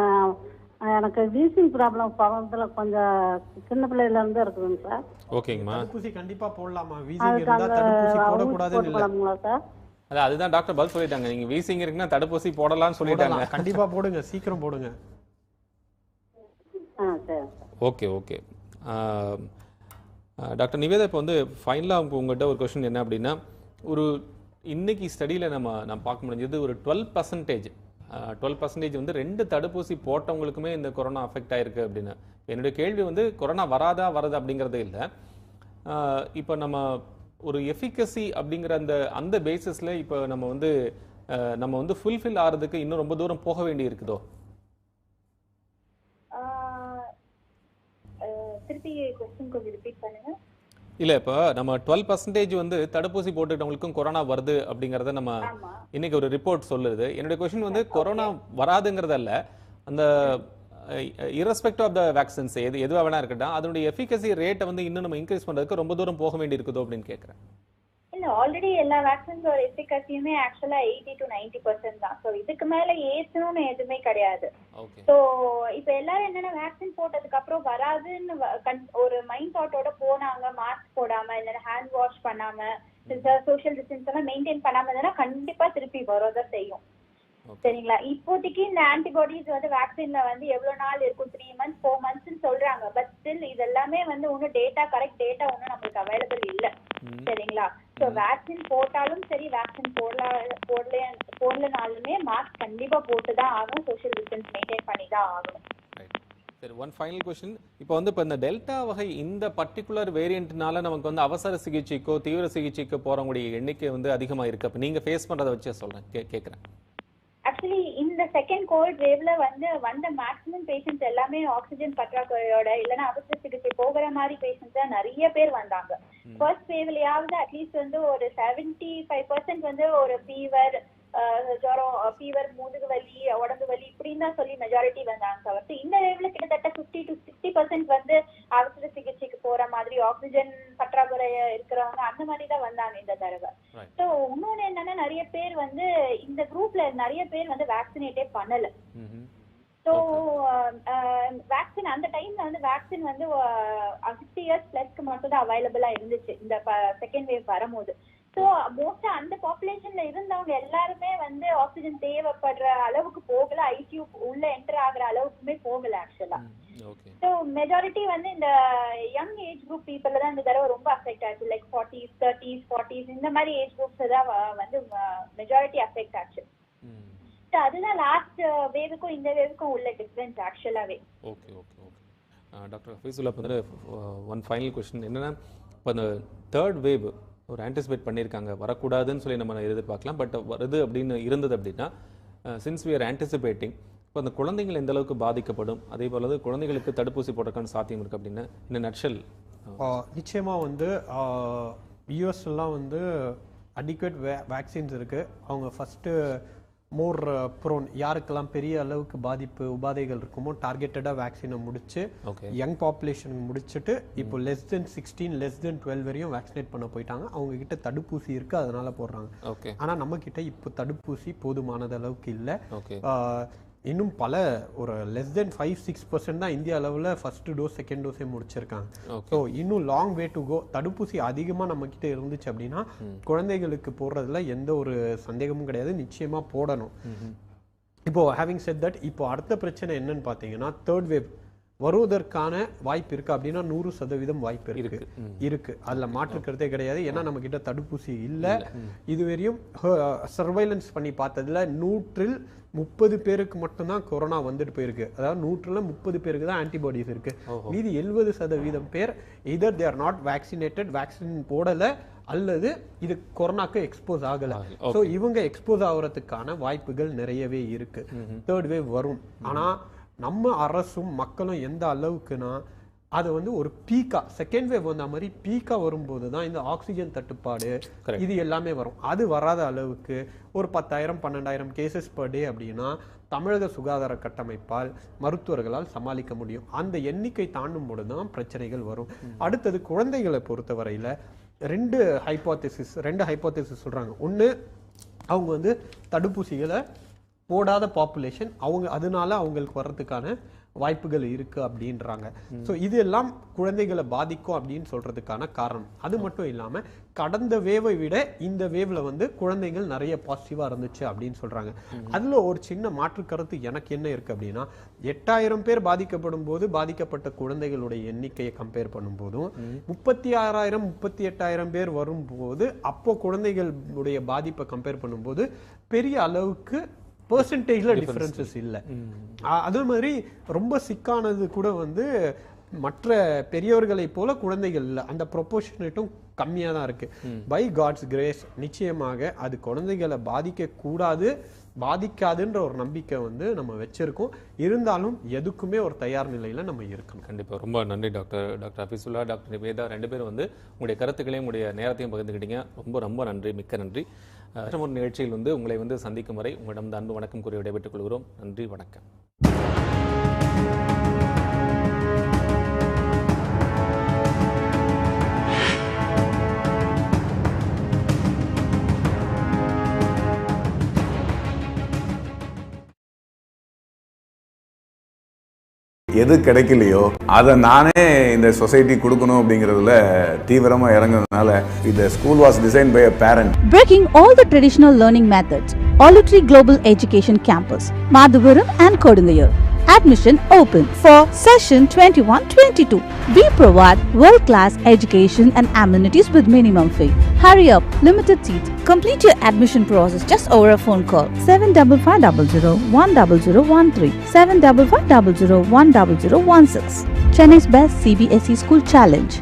எனக்கு வீசிங் ப்ராப்ளம் பக்கத்துல கொஞ்சம் சின்ன பிள்ளையில இருந்து இருக்குதுங்க சார். ஓகேங்கம்மா. தடுப்பூசி கண்டிப்பா போடலாமா? வீசிங் இருந்தா தடுப்பூசி போடக்கூடாதுன்னு இல்ல சார். அதுதான் டாக்டர் பதில் சொல்லிட்டாங்க. நீங்க வீசிங் இருக்குன்னா தடுப்பூசி போடலாம்னு சொல்லிட்டாங்க. கண்டிப்பா போடுங்க, சீக்கிரம் போடுங்க. ஓகே ஓகே டாக்டர் நிவேதா, இப்போ வந்து ஃபைனலாக உங்கள்கிட்ட ஒரு கொஸ்டின் என்ன அப்படின்னா, ஒரு இன்னைக்கு ஸ்டடியில் நம்ம பார்க்க முடிஞ்சது ஒரு 12% வந்து 2 தடுப்பூசி போட்டவங்களுக்குமே இந்த கொரோனா அஃபெக்ட் ஆயிருக்கு அப்படின்னு. என்னுடைய கேள்வி வந்து கொரோனா வருது அப்படிங்கிறதே இல்லை. இப்போ நம்ம ஒரு எஃபிகசி அப்படிங்கிற அந்த பேசிஸில் இப்போ நம்ம வந்து ஃபுல்ஃபில் ஆகிறதுக்கு இன்னும் ரொம்ப தூரம் போக வேண்டி இருக்குதோ? இல்ல, இப்போ நம்ம 12% வந்து தடுப்பூசி போட்டுட்டவங்களுக்கும் கொரோனா வருது அப்படிங்கறத நம்ம இன்னைக்கு ஒரு ரிப்போர்ட் சொல்லுது. என்னுடைய क्वेश्चन வந்து கொரோனா வராதுங்கிறதல்ல, அந்த irrespective ஆஃப் த வேக்சின்ஸ் எதுவா வேணா இருக்கட்டும், அதனுடைய எஃபிகசி ரேட்டை வந்து இன்னும் நம்ம இன்க்ரீஸ் பண்றதுக்கு ரொம்ப தூரம் போக வேண்டி இருக்குதோ அப்படின்னு கேட்கிறேன். இல்ல, ஆல்ரெடி எல்லா வேக்சின்ஸோட எஃபிகசியுமே ஆக்சுவலா 80 to 90% தான். சோ இதுக்கு மேல ஏற்றணும்னு எதுவுமே கிடையாது. சோ இப்ப எல்லாரும் என்னன்னா வேக்சின் போட்டதுக்கு அப்புறம் வராதுன்னு ஒரு மைண்ட் தாட்டோட போனாங்க, மாஸ்க் போடாம இல்ல ஹேண்ட் வாஷ் பண்ணாம சோஷியல் டிஸ்டன்ஸ் எல்லாம் மெயின்டைன் பண்ணாம இருந்தா கண்டிப்பா திருப்பி வரதான் செய்யும். சரிங்களா? இப்போதைக்கு இந்த ஆன்டிபாடிஸ் வந்து வேக்சின்ல வந்து எவ்வளவு நாள் இருக்கும், 3 months 4 months சொல்றாங்க. பட் ஸ்டில் இது எல்லாமே வந்து ஒன்னும் கரெக்ட் டேட்டா ஒன்னும் நம்மளுக்கு அவைலபிள் இல்ல. சரிங்களா? சோ வேக்சின் போட்டாலும் சரி, வேக்சின் போடலனாலுமே மாஸ்க் கண்டிப்பா போட்டுதான் ஆகணும், சோஷியல் டிஸ்டன்ஸ் மெயின்டைன் பண்ணி தான் ஆகணும். சரி, ஒன் ஃபைனல் क्वेश्चन. இப்போ வந்து இந்த டெல்டா வகை இந்த பர்டிகுலர் வேரியன்ட்னால நமக்கு வந்து அவசர சிகிச்சைக்கோ தீவிர சிகிச்சைக்கோ போறவங்களுடைய எண்ணிக்கை வந்து அதிகமா இருக்கு. அப்ப நீங்க ஃபேஸ் பண்றதை வச்சு சொல்றேன், கேக்குறேன். ஆக்சுவலி இந்த செகண்ட் கோவிட் வேவ்ல வந்த மேக்ஸிமம் பேஷண்ட்ஸ் எல்லாமே ஆக்சிஜன் பற்றாக்குறையோட இல்லைன்னா அவசர சிகிச்சை போகிற மாதிரி பேஷண்ட்ஸ் நிறைய பேர் வந்தாங்க. ஃபர்ஸ்ட் வேவ்லயாவது அட்லீஸ்ட் வந்து ஒரு 75% வந்து ஒரு ஃபீவர், ஜுரம், ஃபீவர், முதுகு வலி, உடம்பு வலி இப்படின்னு தான் சொல்லி மெஜாரிட்டி வந்தாங்க. தவிர்த்து இந்த வேவ்ல கிட்டத்தட்ட 50 to 60% வந்து அவசர சிகிச்சைக்கு போற மாதிரி, ஆக்சிஜன் பற்றாக்குறை இருக்கிறவங்க அந்த மாதிரி தான் வந்தாங்க இந்த தடவை. ஸோ இன்னொன்னு என்னன்னா, நிறைய பேர் வந்து இந்த குரூப்ல நிறைய பேர் வந்து வேக்சினேட்டே பண்ணல. ஸோ வேக்சின் அந்த டைம்ல வந்து வேக்சின் வந்து 60 years பிளஸ்க்கு மட்டும் தான் அவைலபிளா இருந்துச்சு இந்த செகண்ட் வேவ் வரும்போது. ஸோ மோஸ்டா அந்த பாப்புலேஷன்ல இருந்தவங்க எல்லாருமே வந்து ஆக்சிஜன் தேவைப்படுற அளவுக்கு போகல, ஐசியூ உள்ள என்டர் ஆகுற அளவுக்குமே போகல ஆக்சுவலா. மெஜாரிட்டி வந்து இந்த யங் ஏஜ் குரூப் பீப்புள் தான் இந்த தடவை ரொம்ப அஃபெக்ட் ஆச்சு. லைக் 40s 30s 40s இந்த மாதிரி ஏஜ் குரூப்ஸ் தான் வந்து மெஜாரிட்டி அஃபெக்ட் ஆச்சு. அதுதான் லாஸ்ட் வேவுக்கும் இந்த வேவுக்கும் உள்ள டிஃபரன்ஸ் ஆக்சுவலாவே. Okay okay okay doctor Hafeezullah, வந்து ஒன் ஃபைனல் கொஸ்டின் என்னன்னா, இப்போ அந்த தேர்ட் வேவ் ஒரு ஆன்டிசிபேட் பண்ணியிருக்காங்க, வரக்கூடாதுன்னு சொல்லி நம்ம எதிர்பார்க்கலாம். பட் வருது அப்படின்னு இருந்தது அப்படின்னா, சின்ஸ் வி ஆர் ஆன்டிசிபேட்டிங், இப்போ அந்த குழந்தைகள் எந்த அளவுக்கு பாதிக்கப்படும், அதே போல குழந்தைகளுக்கு தடுப்பூசி போடுறதுக்கான சாத்தியம் இருக்குது அப்படின்னு இந்த நட்ஷல்? நிச்சயமாக வந்து யூஎஸ்லாம் வந்து அடிக்வேட் வேக்சின்ஸ் இருக்குது. அவங்க ஃபஸ்ட்டு மோர் ப்ரோன் யாருக்கெல்லாம் பெரிய அளவுக்கு பாதிப்பு உபாதைகள் இருக்குமோ டார்கெட்டடாக வேக்சினை முடிச்சு யங் பாப்புலேஷனுக்கு முடிச்சுட்டு இப்போ லெஸ் தென் 16 லெஸ் தென் 12 வரையும் வேக்சினேட் பண்ண போயிட்டாங்க. அவங்க கிட்ட தடுப்பூசி இருக்கு, அதனால போடுறாங்க. ஆனால் நம்ம கிட்ட இப்போ தடுப்பூசி போதுமானது அளவுக்கு இல்லை. இன்னும் பல ஒரு லெஸ் தென் 5-6% தான் இந்திய அளவில் ஃபர்ஸ்ட் டோஸ் செகண்ட் டோஸே முடிச்சிருக்காங்க. ஸோ இன்னும் லாங் வே டு கோ. தடுப்பூசி அதிகமாக நம்ம கிட்ட இருந்துச்சு அப்படின்னா குழந்தைகளுக்கு போடுறதுல எந்த ஒரு சந்தேகமும் கிடையாது, நிச்சயமா போடணும். இப்போ ஹேவிங் செட் தட், இப்போ அடுத்த பிரச்சனை என்னன்னு பார்த்தீங்கன்னா, தேர்ட் வேவ் வருவதற்கான வாய்ப்பு இருக்கு அப்படின்னா 100% வாய்ப்பு இருக்கு. அதுல மாற்றுக்கிறதே கிடையாது. ஏன்னா நம்ம கிட்ட தடுப்பூசி இல்லை. இதுவரையும் சர்வைலன்ஸ் பண்ணி பார்த்ததுல 130 பேருக்கு மட்டும்தான் கொரோனா வந்துட்டு போயிருக்கு. அதாவது 130 பேருக்கு தான் ஆன்டிபாடிஸ் இருக்கு. மீதி 70% பேர் either they are not vaccinated, vaccine போடல, அல்லது இது கொரோனாக்கு எக்ஸ்போஸ் ஆகல. ஸோ இவங்க எக்ஸ்போஸ் ஆகுறதுக்கான வாய்ப்புகள் நிறையவே இருக்கு. தேர்ட் வேவ் வரும். ஆனா நம்ம அரசும் மக்களும் எந்த அளவுக்குனா, அது வந்து ஒரு பீக்கா செகண்ட் வேவ் வந்த மாதிரி பீக்கா வரும்போது தான் இந்த ஆக்சிஜன் தட்டுப்பாடு இது எல்லாமே வரும். அது வராத அளவுக்கு ஒரு 10,000-12,000 கேசஸ் பர் டே அப்படின்னா தமிழக சுகாதார கட்டமைப்பால் மருத்துவர்களால் சமாளிக்க முடியும். அந்த எண்ணிக்கை தாண்டும் போது தான் பிரச்சனைகள் வரும். அடுத்தது குழந்தைகளை பொறுத்தவரையில் ரெண்டு ஹைப்போதேசிஸ் சொல்றாங்க. ஒன்று, அவங்க வந்து தடுப்பூசிகளை போடாத பாப்புலேஷன், அவங்க அதனால அவங்களுக்கு வர்றதுக்கான வாய்ப்புகள் இருக்கு அப்படின்றாங்க. ஸோ இது எல்லாம் குழந்தைகளை பாதிக்கும் அப்படின்னு சொல்றதுக்கான காரணம். அது மட்டும் இல்லாம கடந்த வேவை விட இந்த வேவ்ல வந்து குழந்தைகள் நிறைய பாசிட்டிவா இருந்துச்சு அப்படின்னு சொல்றாங்க. அதுல ஒரு சின்ன மாற்று கருத்து எனக்கு என்ன இருக்கு அப்படின்னா, 8,000 பேர் பாதிக்கப்படும் போது பாதிக்கப்பட்ட குழந்தைகளுடைய எண்ணிக்கையை கம்பேர் பண்ணும் போதும் 36,000-38,000 பேர் வரும்போது அப்போ குழந்தைகளுடைய பாதிப்பை கம்பேர் பண்ணும்போது பெரிய அளவுக்கு பெர்சன்டேஜ்ல டிஃபரன்சஸ் இல்லை. அதே மாதிரி ரொம்ப சிக்கானது கூட வந்து மற்ற பெரியவர்களை போல குழந்தைகள் இல்லை. அந்த ப்ரொபோர்ஷனேட்டும் கம்மியா தான் இருக்கு. பை காட்ஸ் கிரேஸ் நிச்சயமாக அது குழந்தைகளை பாதிக்காதுன்ற ஒரு நம்பிக்கை வந்து நம்ம வச்சிருக்கோம். இருந்தாலும் எதுக்குமே ஒரு தயார் நிலையில நம்ம இருக்கணும். கண்டிப்பா. ரொம்ப நன்றி டாக்டர் ஹஃபீசுல்லா, டாக்டர் நிவேதா, ரெண்டு பேரும் வந்து உங்களுடைய கருத்துக்களையும் உங்களுடைய நேரத்தையும் பகிர்ந்துக்கிட்டீங்க. ரொம்ப ரொம்ப நன்றி, மிக்க நன்றி. ஒரு நிகழ்ச்சியில் வந்து உங்களை வந்து சந்திக்கும் வரை உங்களிடம் அன்பு வணக்கம் கூறி விடைபெற்றுக் கொள்கிறோம். நன்றி, வணக்கம். எது கிடைக்கலையோ அதை நானே இந்த சொசைட்டி கொடுக்கணும் அப்படிங்கிறதுல தீவிரமா இறங்குறதுனால இந்த school was design by a parent. Breaking all the traditional learning methods. Allotry Global Education Campus, Madhuvaram and Kodungayur. Admission open for session 21-22. We provide world-class education and amenities with minimum fee. Hurry up, limited seats. Complete your admission process just over a phone call. 7550-10013, 7550-10016. Chennai's best CBSE school challenge.